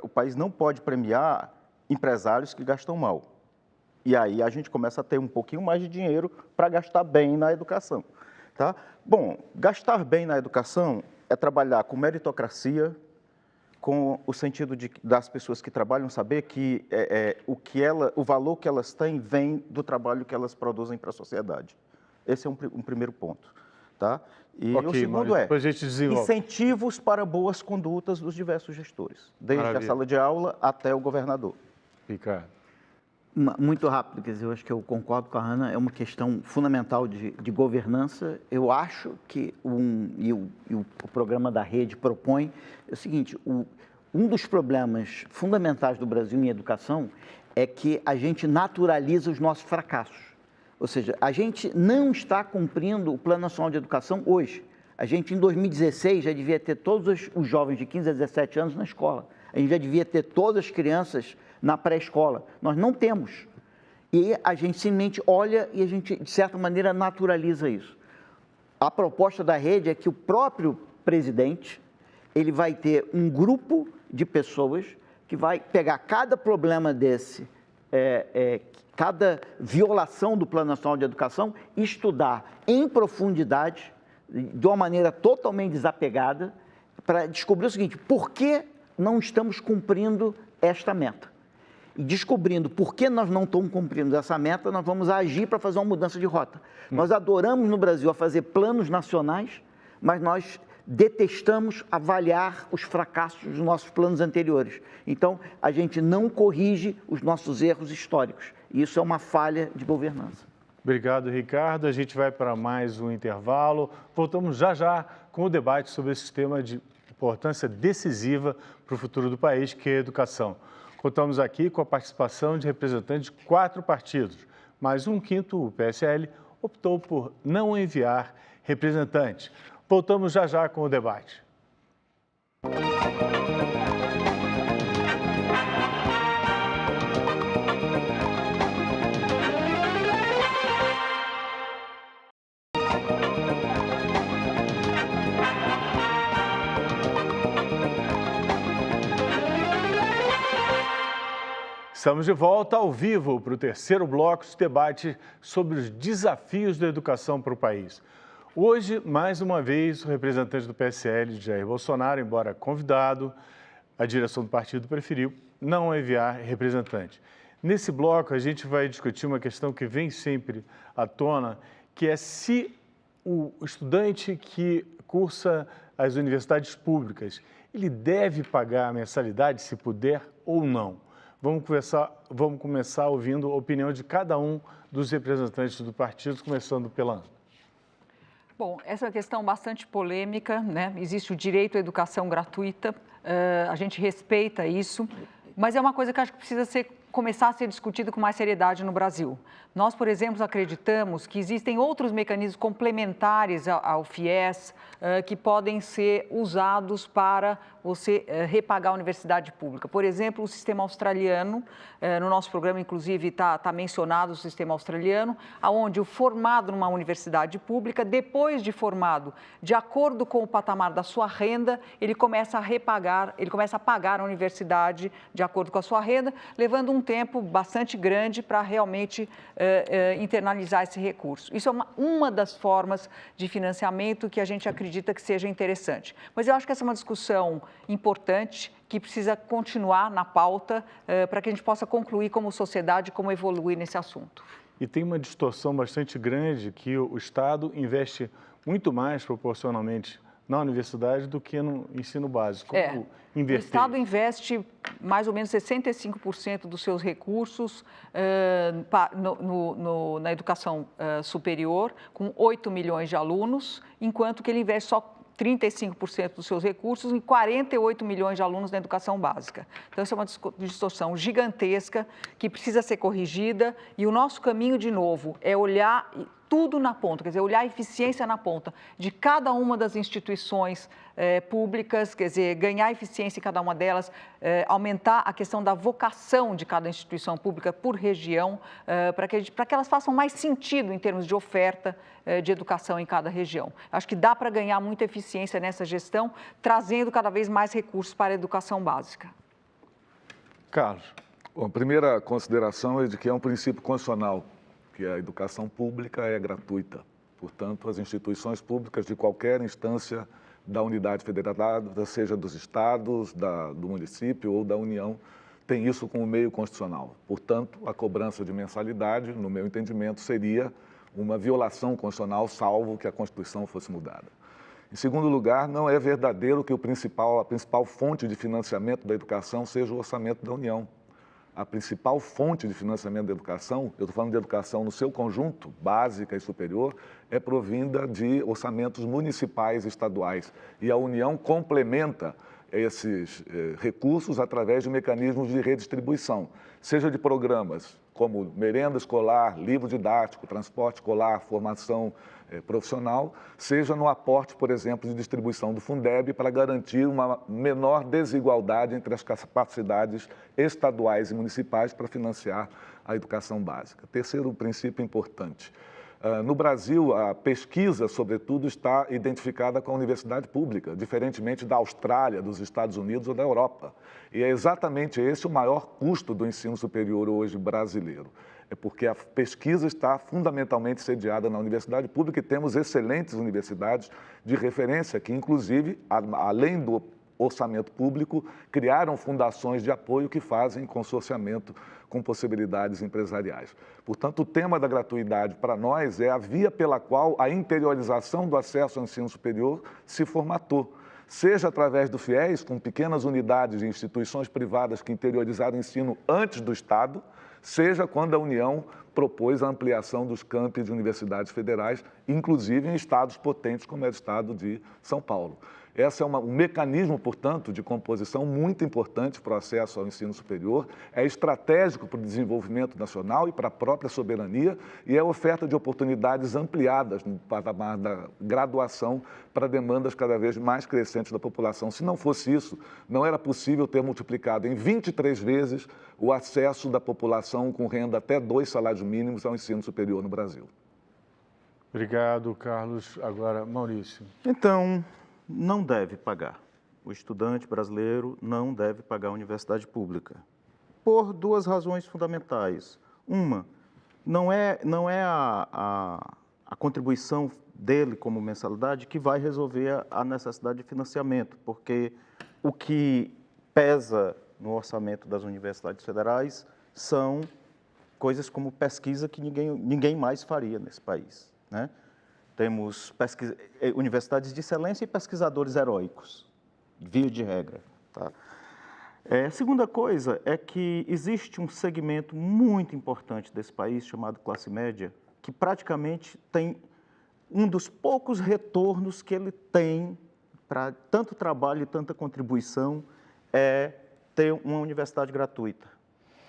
o país não pode premiar empresários que gastam mal. E aí a gente começa a ter um pouquinho mais de dinheiro para gastar bem na educação. Tá? Bom, gastar bem na educação é trabalhar com meritocracia, com o sentido das pessoas que trabalham saber que o valor que elas têm vem do trabalho que elas produzem para a sociedade. Esse é um primeiro ponto. Tá? E o segundo incentivos para boas condutas dos diversos gestores, desde a sala de aula até o governador. Ricardo. Muito rápido, quer dizer, eu acho que eu concordo com a Ana, é uma questão fundamental de governança. Eu acho que o programa da rede propõe é o seguinte, um dos problemas fundamentais do Brasil em educação é que a gente naturaliza os nossos fracassos. Ou seja, a gente não está cumprindo o Plano Nacional de Educação hoje. A gente, em 2016, já devia ter todos os jovens de 15 a 17 anos na escola. A gente já devia ter todas as crianças na pré-escola. Nós não temos. E a gente simplesmente olha e a gente, de certa maneira, naturaliza isso. A proposta da rede é que o próprio presidente, ele vai ter um grupo de pessoas que vai pegar cada problema desse, cada violação do Plano Nacional de Educação, estudar em profundidade, de uma maneira totalmente desapegada, para descobrir o seguinte: por que não estamos cumprindo esta meta? E descobrindo por que nós não estamos cumprindo essa meta, nós vamos agir para fazer uma mudança de rota. Nós adoramos no Brasil a fazer planos nacionais, mas nós detestamos avaliar os fracassos dos nossos planos anteriores. Então, a gente não corrige os nossos erros históricos. E isso é uma falha de governança. Obrigado, Ricardo. A gente vai para mais um intervalo. Voltamos já já com o debate sobre esse tema de importância decisiva para o futuro do país, que é a educação. Contamos aqui com a participação de representantes de 4 partidos, mas um quinto, o PSL, optou por não enviar representantes. Voltamos já já com o debate. Estamos de volta ao vivo para o terceiro bloco de debate sobre os desafios da educação para o país. Hoje, mais uma vez, o representante do PSL, Jair Bolsonaro, embora convidado, a direção do partido preferiu não enviar representante. Nesse bloco, a gente vai discutir uma questão que vem sempre à tona, que é se o estudante que cursa as universidades públicas, ele deve pagar a mensalidade, se puder ou não. Vamos começar ouvindo a opinião de cada um dos representantes do partido, começando pela Ana. Bom, essa é uma questão bastante polêmica, né? Existe o direito à educação gratuita, a gente respeita isso, mas é uma coisa que acho que precisa começar a ser discutido com mais seriedade no Brasil. Nós, por exemplo, acreditamos que existem outros mecanismos complementares ao FIES que podem ser usados para você repagar a universidade pública. Por exemplo, o sistema australiano, no nosso programa, inclusive, está mencionado o sistema australiano, onde o formado numa universidade pública, depois de formado, de acordo com o patamar da sua renda, ele começa a pagar a universidade de acordo com a sua renda, levando um tempo bastante grande para realmente internalizar esse recurso. Isso é uma das formas de financiamento que a gente acredita que seja interessante. Mas eu acho que essa é uma discussão importante que precisa continuar na pauta para que a gente possa concluir como sociedade como evoluir nesse assunto. E tem uma distorção bastante grande que o Estado investe muito mais proporcionalmente na universidade do que no ensino básico. Como inverter? O Estado investe mais ou menos 65% dos seus recursos na educação superior, com 8 milhões de alunos, enquanto que ele investe só 35% dos seus recursos em 48 milhões de alunos na educação básica. Então, isso é uma distorção gigantesca que precisa ser corrigida e o nosso caminho, de novo, é olhar tudo na ponta, quer dizer, olhar a eficiência na ponta de cada uma das instituições públicas, quer dizer, ganhar eficiência em cada uma delas, aumentar a questão da vocação de cada instituição pública por região, para que elas façam mais sentido em termos de oferta de educação em cada região. Acho que dá para ganhar muita eficiência nessa gestão, trazendo cada vez mais recursos para a educação básica. Carlos. Bom, a primeira consideração é de que é um princípio constitucional, que a educação pública é gratuita. Portanto, as instituições públicas de qualquer instância da unidade federada, seja dos estados, do município ou da União, tem isso como meio constitucional. Portanto, a cobrança de mensalidade, no meu entendimento, seria uma violação constitucional, salvo que a Constituição fosse mudada. Em segundo lugar, não é verdadeiro que a principal fonte de financiamento da educação seja o orçamento da União. A principal fonte de financiamento da educação, eu estou falando de educação no seu conjunto, básica e superior, é provinda de orçamentos municipais e estaduais. E a União complementa esses recursos através de mecanismos de redistribuição, seja de programas como merenda escolar, livro didático, transporte escolar, formação profissional, seja no aporte, por exemplo, de distribuição do Fundeb para garantir uma menor desigualdade entre as capacidades estaduais e municipais para financiar a educação básica. Terceiro princípio importante. No Brasil, a pesquisa, sobretudo, está identificada com a universidade pública, diferentemente da Austrália, dos Estados Unidos ou da Europa. E é exatamente esse o maior custo do ensino superior hoje brasileiro. É porque a pesquisa está fundamentalmente sediada na universidade pública e temos excelentes universidades de referência que, inclusive, além do orçamento público, criaram fundações de apoio que fazem consorciamento com possibilidades empresariais. Portanto, o tema da gratuidade para nós é a via pela qual a interiorização do acesso ao ensino superior se formatou, seja através do FIES, com pequenas unidades de instituições privadas que interiorizaram o ensino antes do Estado, seja quando a União propôs a ampliação dos campi de universidades federais, inclusive em estados potentes como é o estado de São Paulo. Esse é um mecanismo, portanto, de composição muito importante para o acesso ao ensino superior, é estratégico para o desenvolvimento nacional e para a própria soberania e é oferta de oportunidades ampliadas no patamar da graduação para demandas cada vez mais crescentes da população. Se não fosse isso, não era possível ter multiplicado em 23 vezes o acesso da população com renda até 2 salários mínimos ao ensino superior no Brasil. Obrigado, Carlos. Agora, Maurício. Então, não deve pagar. O estudante brasileiro não deve pagar a universidade pública. Por duas razões fundamentais. Uma, não é a contribuição dele como mensalidade que vai resolver a necessidade de financiamento, porque o que pesa no orçamento das universidades federais são coisas como pesquisa que ninguém mais faria nesse país, né? Temos universidades de excelência e pesquisadores heróicos, via de regra. Tá? Segunda coisa é que existe um segmento muito importante desse país, chamado classe média, que praticamente tem um dos poucos retornos que ele tem para tanto trabalho e tanta contribuição é ter uma universidade gratuita,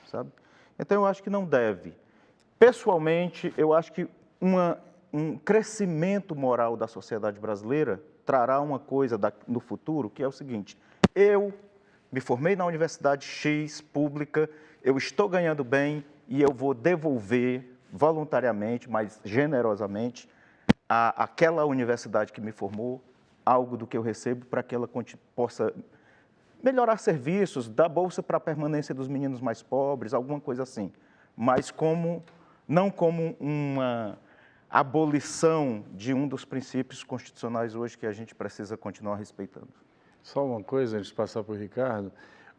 sabe? Então, eu acho que não deve. Pessoalmente, eu acho que um crescimento moral da sociedade brasileira trará uma coisa no futuro, que é o seguinte: eu me formei na universidade X pública, eu estou ganhando bem e eu vou devolver voluntariamente, mas generosamente, àquela universidade que me formou, algo do que eu recebo para que ela possa melhorar serviços, dar bolsa para a permanência dos meninos mais pobres, alguma coisa assim. Mas não como uma abolição de um dos princípios constitucionais hoje que a gente precisa continuar respeitando. Só uma coisa, antes de passar para o Ricardo.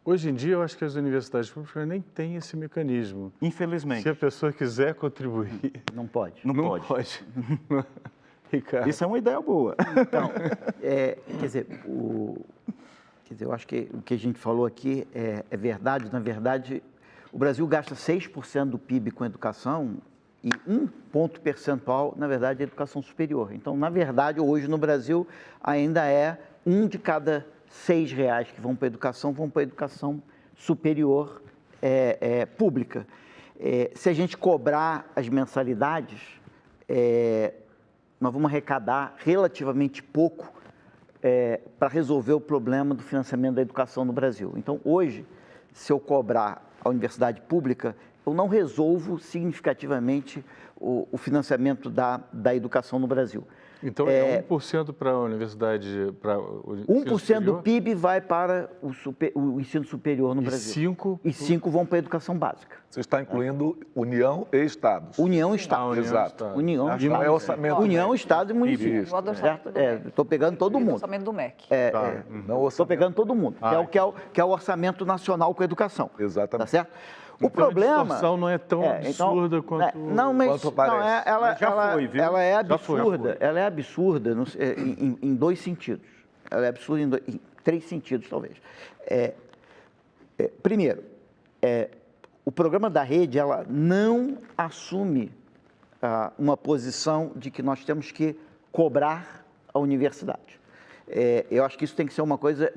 Hoje em dia, eu acho que as universidades públicas nem têm esse mecanismo. Infelizmente. Se a pessoa quiser contribuir... Não pode. Não pode. Ricardo. Isso é uma ideia boa. Então, eu acho que o que a gente falou aqui é verdade. Na verdade, o Brasil gasta 6% do PIB com educação e 1 ponto percentual, na verdade, é educação superior. Então, na verdade, hoje no Brasil, ainda é 1 de cada 6 reais que vão para a educação superior pública. Se a gente cobrar as mensalidades, nós vamos arrecadar relativamente pouco para resolver o problema do financiamento da educação no Brasil. Então, hoje, se eu cobrar a universidade pública, eu não resolvo significativamente o financiamento da educação no Brasil. Então, é 1% para a universidade, para o ensino 1% superior? do PIB vai para o ensino superior no Brasil. E 5 vão para a educação básica. Você está incluindo União e Estados. União e Estado. União e Exato. Estado. União, E não é orçamento. União, Estado e município. Isso. Estou pegando todo mundo. Orçamento do MEC. Não Estou pegando todo mundo, que é o orçamento nacional com a educação. Exatamente. Tá certo? O Então, problema... a distorção não é tão absurda quanto... Quanto parece. Ela é Já foi. absurda. Ela é absurda em 2 sentidos. Ela é absurda em 3 sentidos, talvez. Primeiro, o programa da rede, ela não assume uma posição de que nós temos que cobrar a universidade. Eu acho que isso tem que ser uma coisa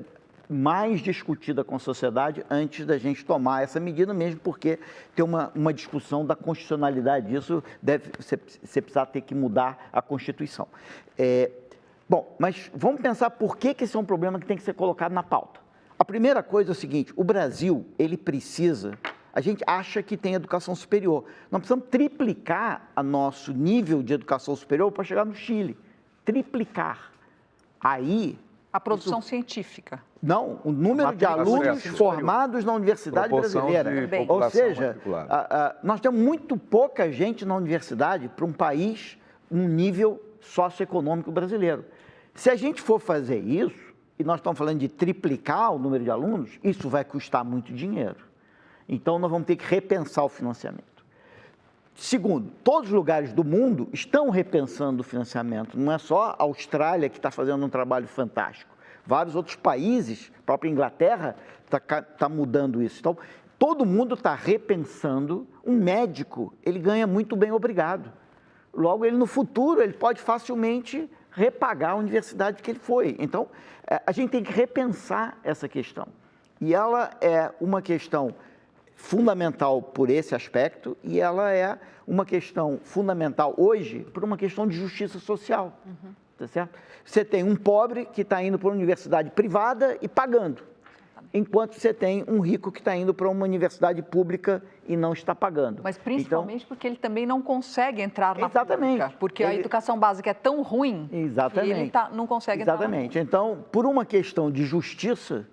mais discutida com a sociedade antes da gente tomar essa medida, mesmo porque tem uma discussão da constitucionalidade disso, você precisar ter que mudar a Constituição. Bom, mas vamos pensar por que esse é um problema que tem que ser colocado na pauta. A primeira coisa é o seguinte, o Brasil, ele precisa... A gente acha que tem educação superior. Nós precisamos triplicar o nosso nível de educação superior para chegar no Chile. Triplicar. Aí... A produção científica. Não, o número de alunos formados na universidade brasileira. Ou seja, nós temos muito pouca gente na universidade para um país, um nível socioeconômico brasileiro. Se a gente for fazer isso, e nós estamos falando de triplicar o número de alunos, isso vai custar muito dinheiro. Então, nós vamos ter que repensar o financiamento. Segundo, todos os lugares do mundo estão repensando o financiamento. Não é só a Austrália que está fazendo um trabalho fantástico. Vários outros países, a própria Inglaterra, está mudando isso. Então, todo mundo está repensando. Um médico, ele ganha muito bem, obrigado. Logo, ele no futuro, ele pode facilmente repagar a universidade que ele foi. Então, a gente tem que repensar essa questão. E ela é uma questão fundamental por esse aspecto e ela é uma questão fundamental hoje por uma questão de justiça social, tá certo? Você tem um pobre que está indo para uma universidade privada e pagando, enquanto você tem um rico que está indo para uma universidade pública e não está pagando. Mas principalmente então, porque ele também não consegue entrar na pública, porque a educação básica é tão ruim que ele não consegue entrar. Exatamente. Então, por uma questão de justiça,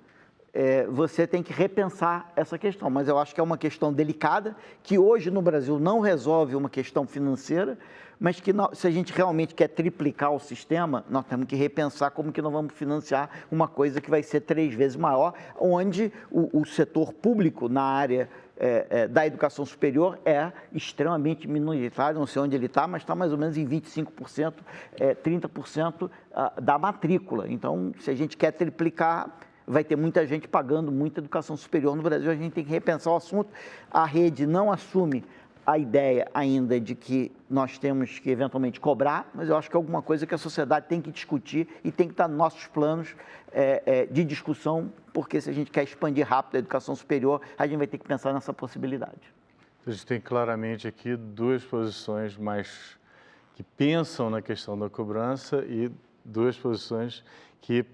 você tem que repensar essa questão, mas eu acho que é uma questão delicada, que hoje no Brasil não resolve uma questão financeira, mas que se a gente realmente quer triplicar o sistema, nós temos que repensar como que nós vamos financiar uma coisa que vai ser 3 vezes maior, onde o setor público na área da educação superior é extremamente minoritário, não sei onde ele está, mas está mais ou menos em 25%, 30% da matrícula. Então, se a gente quer triplicar, vai ter muita gente pagando muita educação superior no Brasil, a gente tem que repensar o assunto. A rede não assume a ideia ainda de que nós temos que eventualmente cobrar, mas eu acho que é alguma coisa que a sociedade tem que discutir e tem que estar nos nossos planos de discussão, porque se a gente quer expandir rápido a educação superior, a gente vai ter que pensar nessa possibilidade. A gente tem claramente aqui 2 posições mais que pensam na questão da cobrança e 2 posições que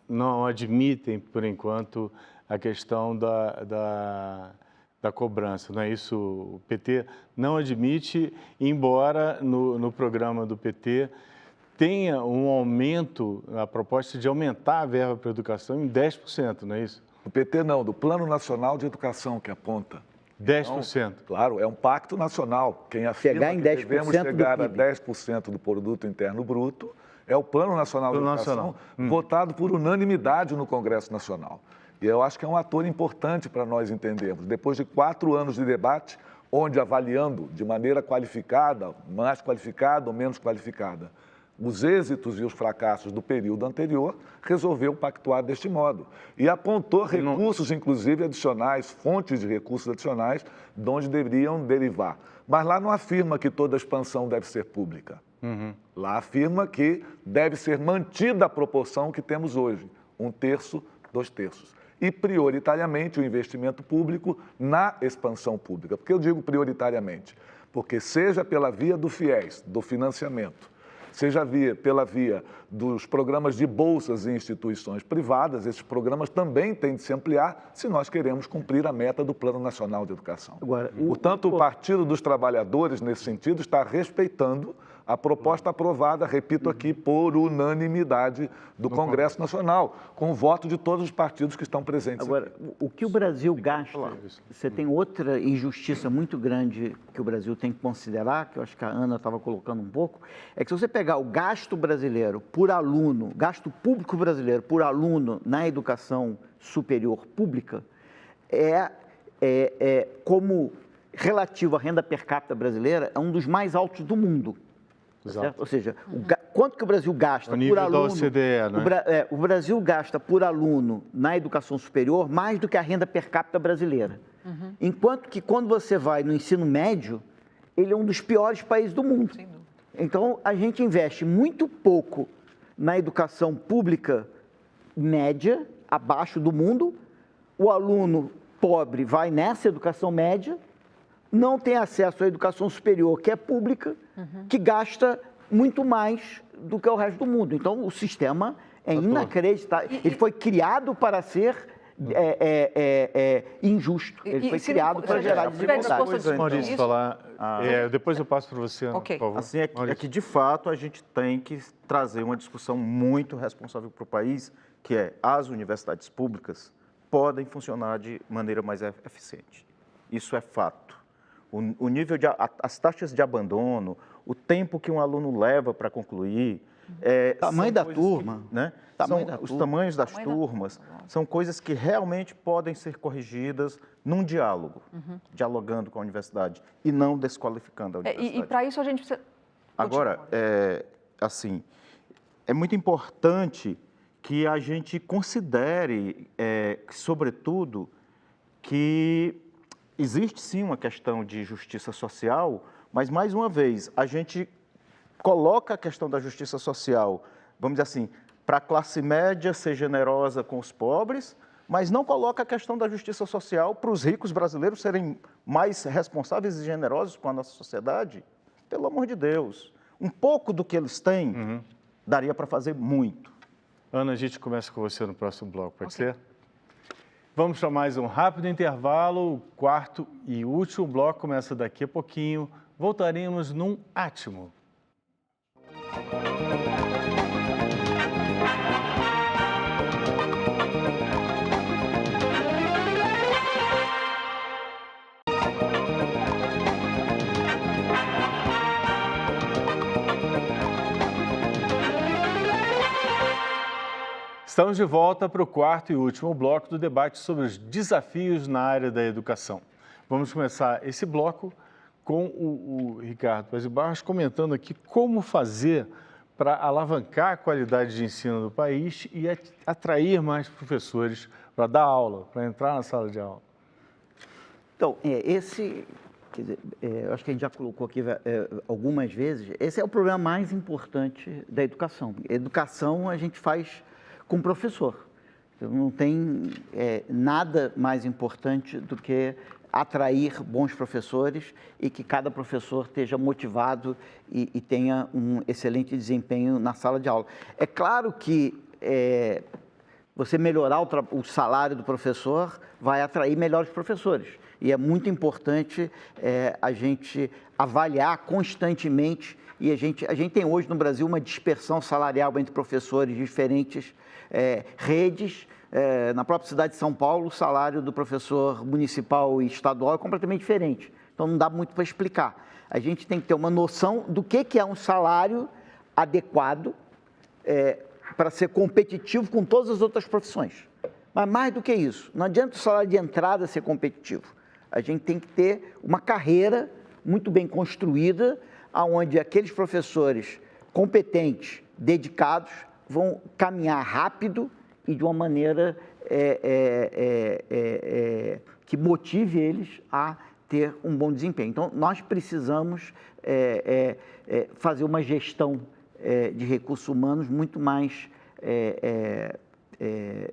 não admitem, por enquanto, a questão da cobrança, não é isso? O PT não admite, embora no programa do PT tenha um aumento, a proposta de aumentar a verba para a educação em 10%, não é isso? Do PT não, do Plano Nacional de Educação que aponta. 10%. Então, claro, é um pacto nacional. Quem afirma que devemos chegar a 10% do produto interno bruto é o Plano Nacional de Educação, votado por unanimidade no Congresso Nacional. E eu acho que é um ator importante para nós entendermos. Depois de 4 anos de debate, onde avaliando de maneira qualificada, mais qualificada ou menos qualificada, os êxitos e os fracassos do período anterior, resolveu pactuar deste modo. E apontou recursos, inclusive, adicionais, fontes de recursos adicionais, de onde deveriam derivar. Mas lá não afirma que toda expansão deve ser pública. Lá afirma que deve ser mantida a proporção que temos hoje, 1/3, 2/3. E, prioritariamente, o investimento público na expansão pública. Por que eu digo prioritariamente? Porque seja pela via do FIES, do financiamento, seja pela via dos programas de bolsas em instituições privadas, esses programas também têm de se ampliar se nós queremos cumprir a meta do Plano Nacional de Educação. Portanto, o Partido dos Trabalhadores, nesse sentido, está respeitando a proposta aprovada, repito aqui, por unanimidade do Congresso Nacional, com o voto de todos os partidos que estão presentes. Agora, o que o Brasil gasta, você tem outra injustiça muito grande que o Brasil tem que considerar, que eu acho que a Ana estava colocando um pouco, é que se você pegar o gasto brasileiro por aluno, gasto público brasileiro por aluno na educação superior pública, como relativo à renda per capita brasileira, é um dos mais altos do mundo. Certo? Ou seja, quanto que o Brasil gasta por aluno? Da OCDE, né? O Brasil gasta por aluno na educação superior mais do que a renda per capita brasileira. Enquanto que quando você vai no ensino médio, ele é um dos piores países do mundo. Então, a gente investe muito pouco na educação pública média abaixo do mundo, o aluno pobre vai nessa educação média, não tem acesso à educação superior, que é pública, que gasta muito mais do que o resto do mundo. Então, o sistema é inacreditável. Ele foi criado para ser injusto. Ele foi criado para gerar desigualdade. Maurício, falar. Depois eu passo para você, por favor. Assim, é que, de fato, a gente tem que trazer uma discussão muito responsável para o país, que é as universidades públicas podem funcionar de maneira mais eficiente. Isso é fato. O nível as taxas de abandono, o tempo que um aluno leva para concluir... tamanho da turma. Os tamanhos das turmas são coisas que realmente podem ser corrigidas num diálogo, dialogando com a universidade e não desqualificando a universidade. E para isso a gente precisa... Agora, assim, é muito importante que a gente considere, sobretudo, que existe sim uma questão de justiça social, mas, mais uma vez, a gente coloca a questão da justiça social, vamos dizer assim, para a classe média ser generosa com os pobres, mas não coloca a questão da justiça social para os ricos brasileiros serem mais responsáveis e generosos com a nossa sociedade. Pelo amor de Deus, um pouco do que eles têm daria para fazer muito. Ana, a gente começa com você no próximo bloco, pode ser? Vamos para mais um rápido intervalo. O quarto e último bloco começa daqui a pouquinho. Voltaremos num átimo. Estamos de volta para o quarto e último bloco do debate sobre os desafios na área da educação. Vamos começar esse bloco com o Ricardo Paz de Barros comentando aqui como fazer para alavancar a qualidade de ensino do país e atrair mais professores para dar aula, para entrar na sala de aula. Então, eu acho que a gente já colocou aqui algumas vezes, esse é o problema mais importante da educação. Educação a gente faz com o professor. Então, não tem nada mais importante do que atrair bons professores e que cada professor esteja motivado e tenha um excelente desempenho na sala de aula. É claro que você melhorar o salário do professor vai atrair melhores professores. E é muito importante a gente avaliar constantemente. E a gente tem hoje no Brasil uma dispersão salarial entre professores de diferentes redes. Na própria cidade de São Paulo, o salário do professor municipal e estadual é completamente diferente. Então, não dá muito para explicar. A gente tem que ter uma noção do que é um salário adequado para ser competitivo com todas as outras profissões. Mas mais do que isso, não adianta o salário de entrada ser competitivo. A gente tem que ter uma carreira muito bem construída, onde aqueles professores competentes, dedicados, vão caminhar rápido e de uma maneira que motive eles a ter um bom desempenho. Então, nós precisamos fazer uma gestão de recursos humanos muito mais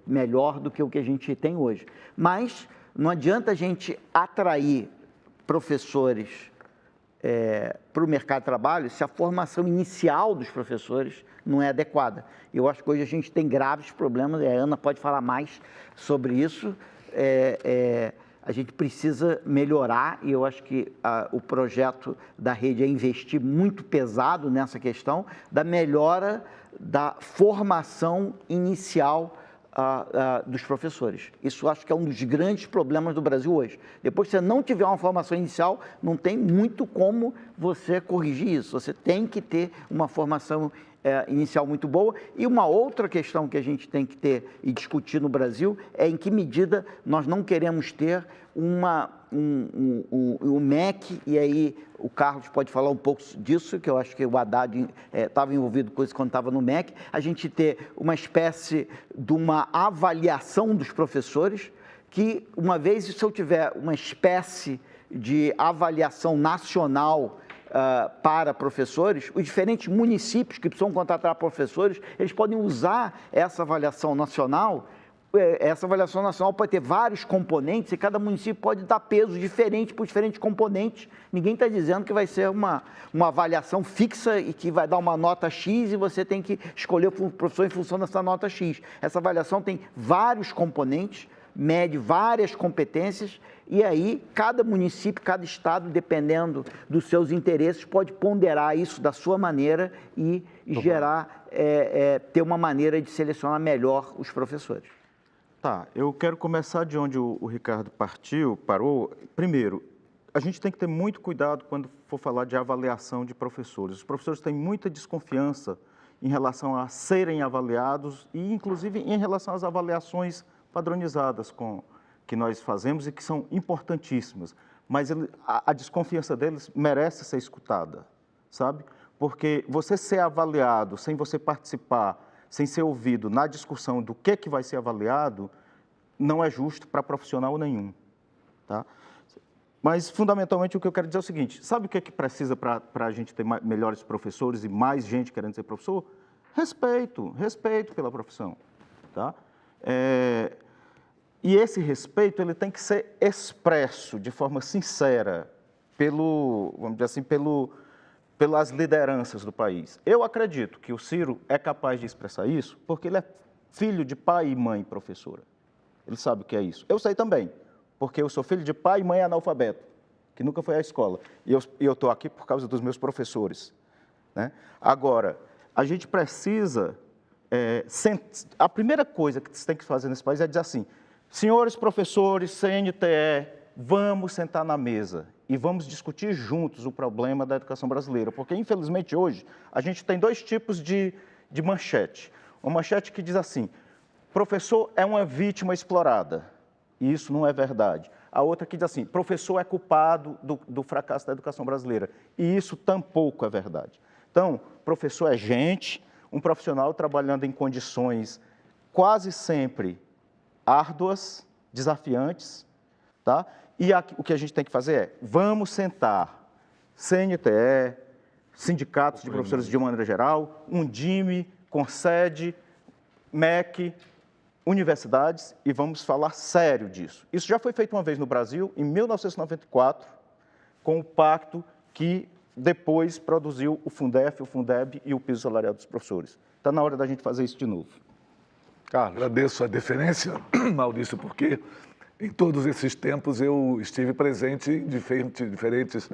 melhor do que o que a gente tem hoje. Mas não adianta a gente atrair professores para o mercado de trabalho se a formação inicial dos professores não é adequada. Eu acho que hoje a gente tem graves problemas, a Ana pode falar mais sobre isso, a gente precisa melhorar e eu acho que o projeto da rede é investir muito pesado nessa questão da melhora da formação inicial dos professores. Isso acho que é um dos grandes problemas do Brasil hoje. Depois que você não tiver uma formação inicial, não tem muito como você corrigir isso. Você tem que ter uma formação inicial muito boa. E uma outra questão que a gente tem que ter e discutir no Brasil é em que medida nós não queremos ter um MEC, e aí o Carlos pode falar um pouco disso, que eu acho que o Haddad estava envolvido com isso quando estava no MEC, a gente ter uma espécie de uma avaliação dos professores, que uma vez, se eu tiver uma espécie de avaliação nacional para professores, os diferentes municípios que precisam contratar professores, eles podem usar essa avaliação nacional essa avaliação nacional pode ter vários componentes e cada município pode dar peso diferente para os diferentes componentes. Ninguém está dizendo que vai ser uma avaliação fixa e que vai dar uma nota X e você tem que escolher o professor em função dessa nota X. Essa avaliação tem vários componentes, mede várias competências e aí cada município, cada estado, dependendo dos seus interesses, pode ponderar isso da sua maneira e gerar, ter uma maneira de selecionar melhor os professores. Tá, eu quero começar de onde o Ricardo parou. Primeiro, a gente tem que ter muito cuidado quando for falar de avaliação de professores. Os professores têm muita desconfiança em relação a serem avaliados e, inclusive, em relação às avaliações padronizadas que nós fazemos e que são importantíssimas. Mas a desconfiança deles merece ser escutada, sabe? Porque você ser avaliado sem você participar, sem ser ouvido na discussão do que vai ser avaliado, não é justo para profissional nenhum, tá? Mas, fundamentalmente, o que eu quero dizer é o seguinte, sabe o que precisa para a gente ter melhores professores e mais gente querendo ser professor? Respeito pela profissão, tá? E esse respeito, ele tem que ser expresso de forma sincera vamos dizer assim, pelas lideranças do país. Eu acredito que o Ciro é capaz de expressar isso porque ele é filho de pai e mãe professora. Ele sabe o que é isso. Eu sei também, porque eu sou filho de pai e mãe analfabeto, que nunca foi à escola. E eu estou aqui por causa dos meus professores, né? Agora, a gente precisa... a primeira coisa que você tem que fazer nesse país é dizer assim, senhores professores, CNTE, vamos sentar na mesa e vamos discutir juntos o problema da educação brasileira, porque, infelizmente, hoje, a gente tem dois tipos de manchete. Uma manchete que diz assim, professor é uma vítima explorada, e isso não é verdade. A outra que diz assim, professor é culpado do fracasso da educação brasileira, e isso tampouco é verdade. Então, professor é gente, um profissional trabalhando em condições quase sempre árduas, desafiantes, tá? E o que a gente tem que fazer é, vamos sentar, CNTE, sindicatos de professores de maneira geral, Undime, Concede, MEC, universidades, e vamos falar sério disso. Isso já foi feito uma vez no Brasil, em 1994, com o pacto que depois produziu o Fundef, o Fundeb e o piso salarial dos professores. Está na hora da gente fazer isso de novo. Carlos. Agradeço a deferência, Maurício, porque em todos esses tempos eu estive presente em diferentes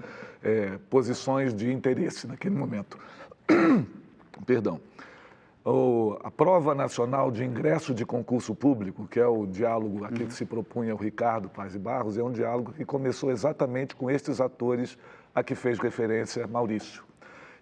posições de interesse naquele momento. Perdão. A Prova Nacional de Ingresso de Concurso Público, que é o diálogo a que se propunha o Ricardo Paz de Barros, é um diálogo que começou exatamente com estes atores a que fez referência Maurício,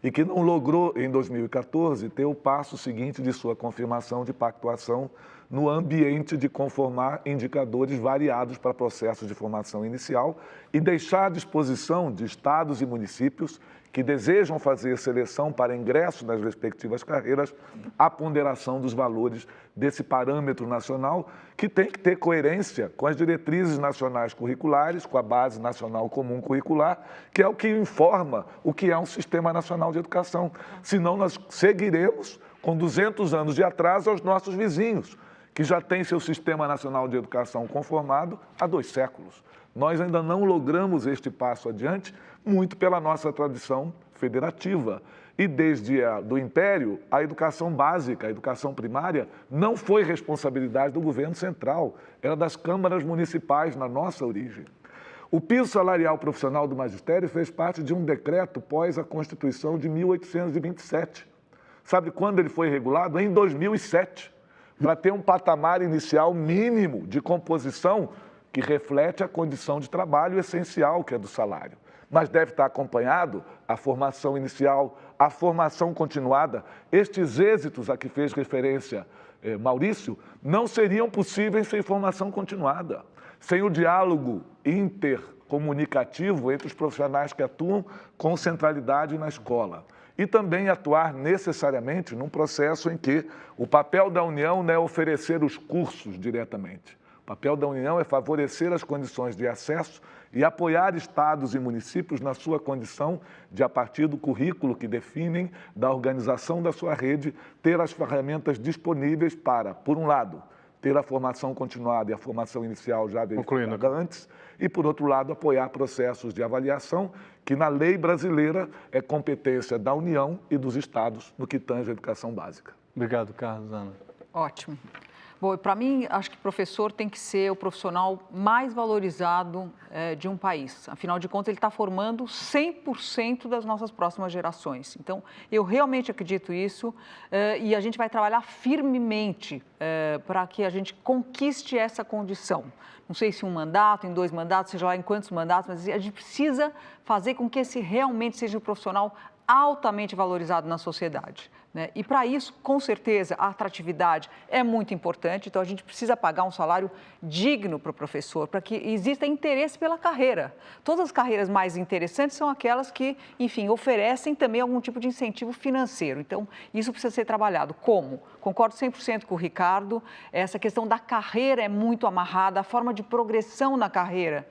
e que não logrou, em 2014, ter o passo seguinte de sua confirmação de pactuação no ambiente de conformar indicadores variados para processos de formação inicial e deixar à disposição de estados e municípios que desejam fazer seleção para ingresso nas respectivas carreiras a ponderação dos valores desse parâmetro nacional, que tem que ter coerência com as diretrizes nacionais curriculares, com a Base Nacional Comum Curricular, que é o que informa o que é um Sistema Nacional de Educação. Senão nós seguiremos com 200 anos de atraso aos nossos vizinhos, que já têm seu Sistema Nacional de Educação conformado há 2 séculos. Nós ainda não logramos este passo adiante, muito pela nossa tradição federativa. E desde do Império, a educação básica, a educação primária, não foi responsabilidade do governo central, era das câmaras municipais na nossa origem. O piso salarial profissional do magistério fez parte de um decreto pós a Constituição de 1827. Sabe quando ele foi regulado? Em 2007, para ter um patamar inicial mínimo de composição que reflete a condição de trabalho essencial, que é do salário. Mas deve estar acompanhado a formação inicial, a formação continuada. Estes êxitos a que fez referência Maurício não seriam possíveis sem formação continuada, sem o diálogo intercomunicativo entre os profissionais que atuam com centralidade na escola. E também atuar necessariamente num processo em que o papel da União não é oferecer os cursos diretamente. O papel da União é favorecer as condições de acesso e apoiar estados e municípios na sua condição de, a partir do currículo que definem, da organização da sua rede, ter as ferramentas disponíveis para, por um lado, ter a formação continuada e a formação inicial já verificada antes, e, por outro lado, apoiar processos de avaliação, que na lei brasileira é competência da União e dos Estados no que tange a educação básica. Obrigado, Carlos. Ana. Ótimo. Bom, para mim, acho que professor tem que ser o profissional mais valorizado de um país. Afinal de contas, ele está formando 100% das nossas próximas gerações. Então, eu realmente acredito nisso e a gente vai trabalhar firmemente para que a gente conquiste essa condição. Não sei se um mandato, em 2 mandatos, seja lá em quantos mandatos, mas a gente precisa fazer com que esse realmente seja um profissional altamente valorizado na sociedade, né? E para isso, com certeza, a atratividade é muito importante, então a gente precisa pagar um salário digno para o professor, para que exista interesse pela carreira. Todas as carreiras mais interessantes são aquelas que, enfim, oferecem também algum tipo de incentivo financeiro. Então, isso precisa ser trabalhado. Como? Concordo 100% com o Ricardo, essa questão da carreira é muito amarrada, a forma de progressão na carreira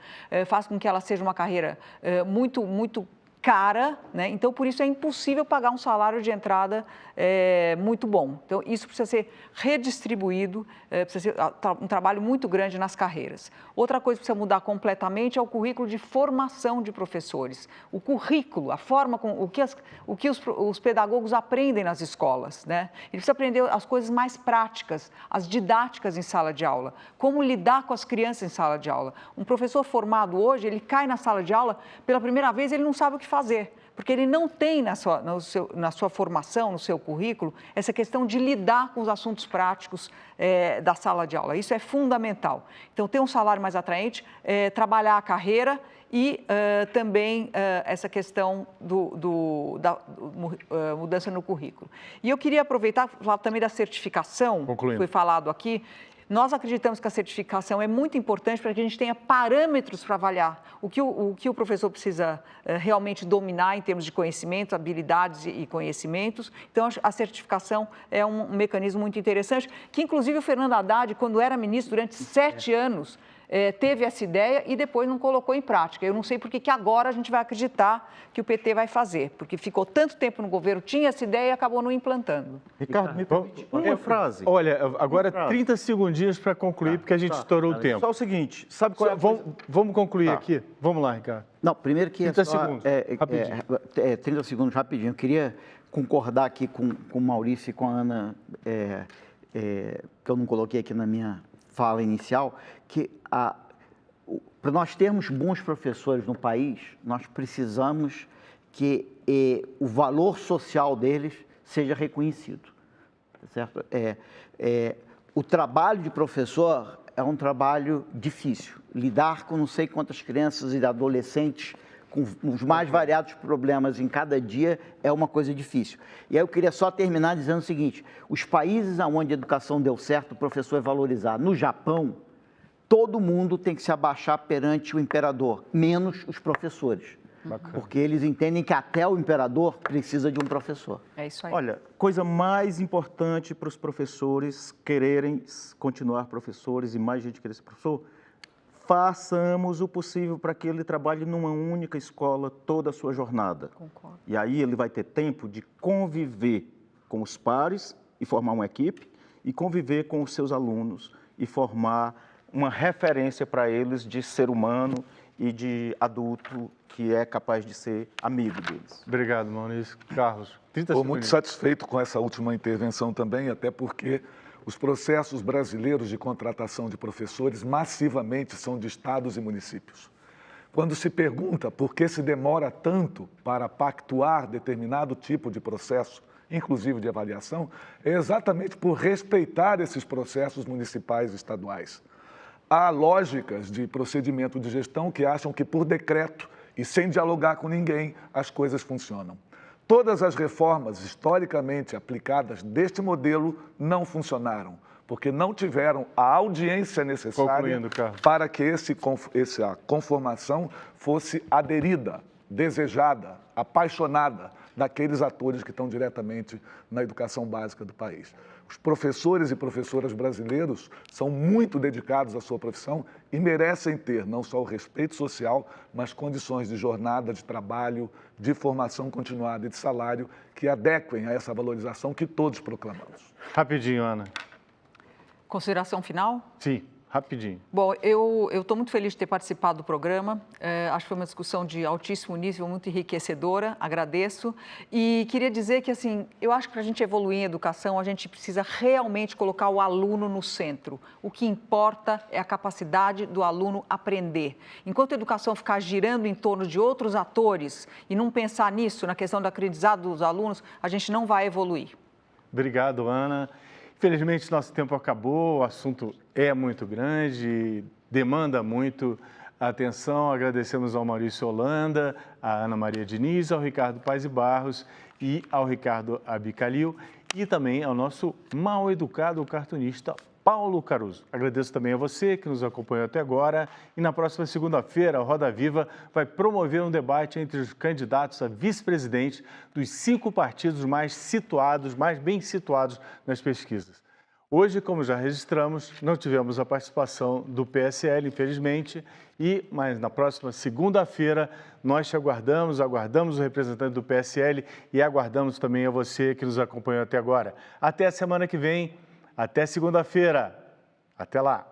faz com que ela seja uma carreira muito cara, né? Então, por isso é impossível pagar um salário de entrada muito bom. Então, isso precisa ser redistribuído, precisa ser um trabalho muito grande nas carreiras. Outra coisa que precisa mudar completamente é o currículo de formação de professores. O currículo, a forma, o que os pedagogos aprendem nas escolas, né? Ele precisa aprender as coisas mais práticas, as didáticas em sala de aula, como lidar com as crianças em sala de aula. Um professor formado hoje, ele cai na sala de aula, pela primeira vez ele não sabe o que fazer, porque ele não tem na sua formação, no seu currículo, essa questão de lidar com os assuntos práticos da sala de aula. Isso é fundamental. Então, ter um salário mais atraente, trabalhar a carreira e também essa questão da mudança no currículo. E eu queria aproveitar e falar também da certificação, que foi falado aqui. Nós acreditamos que a certificação é muito importante para que a gente tenha parâmetros para avaliar o que o professor precisa realmente dominar em termos de conhecimentos, habilidades e conhecimentos. Então, a certificação é um mecanismo muito interessante, que inclusive o Fernando Haddad, quando era ministro durante 7 anos, teve essa ideia e depois não colocou em prática. Eu não sei por que agora a gente vai acreditar que o PT vai fazer, porque ficou tanto tempo no governo, tinha essa ideia e acabou não implantando. Ricardo, me permite uma frase. Olha, agora 30 segundinhos para concluir, porque a gente estourou o tempo. Só o seguinte, sabe qual é a coisa? Vamos concluir aqui? Vamos lá, Ricardo. Não, primeiro que 30 segundos, rapidinho. 30 segundos, rapidinho. Eu queria concordar aqui com o Maurício e com a Ana, que eu não coloquei aqui na minha fala inicial, que para nós termos bons professores no país, nós precisamos que o valor social deles seja reconhecido, certo? O trabalho de professor é um trabalho difícil. Lidar com não sei quantas crianças e adolescentes com os mais variados problemas em cada dia é uma coisa difícil. E aí eu queria só terminar dizendo o seguinte: os países onde a educação deu certo, o professor é valorizado. No Japão, todo mundo tem que se abaixar perante o imperador, menos os professores. Bacana. Porque eles entendem que até o imperador precisa de um professor. É isso aí. Olha, coisa mais importante para os professores quererem continuar professores e mais gente querer ser professor, façamos o possível para que ele trabalhe numa única escola toda a sua jornada. Concordo. E aí ele vai ter tempo de conviver com os pares e formar uma equipe, e conviver com os seus alunos e formar uma referência para eles de ser humano e de adulto que é capaz de ser amigo deles. Obrigado, Maurício. Carlos, 30 Estou segundos. muito satisfeito com essa última intervenção também, até porque os processos brasileiros de contratação de professores massivamente são de estados e municípios. Quando se pergunta por que se demora tanto para pactuar determinado tipo de processo, inclusive de avaliação, é exatamente por respeitar esses processos municipais e estaduais. Há lógicas de procedimento de gestão que acham que por decreto e sem dialogar com ninguém as coisas funcionam. Todas as reformas historicamente aplicadas deste modelo não funcionaram, porque não tiveram a audiência necessária para que essa conformação fosse aderida, desejada, apaixonada daqueles atores que estão diretamente na educação básica do país. Os professores e professoras brasileiros são muito dedicados à sua profissão e merecem ter não só o respeito social, mas condições de jornada, de trabalho, de formação continuada e de salário que adequem a essa valorização que todos proclamamos. Rapidinho, Ana. Consideração final? Sim, rapidinho. Bom, eu estou muito feliz de ter participado do programa. Acho que foi uma discussão de altíssimo nível, muito enriquecedora. Agradeço. E queria dizer que, assim, eu acho que para a gente evoluir em educação, a gente precisa realmente colocar o aluno no centro. O que importa é a capacidade do aluno aprender. Enquanto a educação ficar girando em torno de outros atores e não pensar nisso, na questão do aprendizado dos alunos, a gente não vai evoluir. Obrigado, Ana. Infelizmente, nosso tempo acabou, o assunto é muito grande, demanda muito atenção. Agradecemos ao Maurício Holanda, à Ana Maria Diniz, ao Ricardo Paes e Barros e ao Ricardo Abicalil e também ao nosso mal educado cartunista Paulo Caruso. Agradeço também a você que nos acompanhou até agora e na próxima segunda-feira, a Roda Viva vai promover um debate entre os candidatos a vice-presidente dos 5 partidos mais situados, mais bem situados nas pesquisas. Hoje, como já registramos, não tivemos a participação do PSL, infelizmente, mas na próxima segunda-feira nós te aguardamos o representante do PSL e aguardamos também a você que nos acompanhou até agora. Até a semana que vem. Até segunda-feira. Até lá.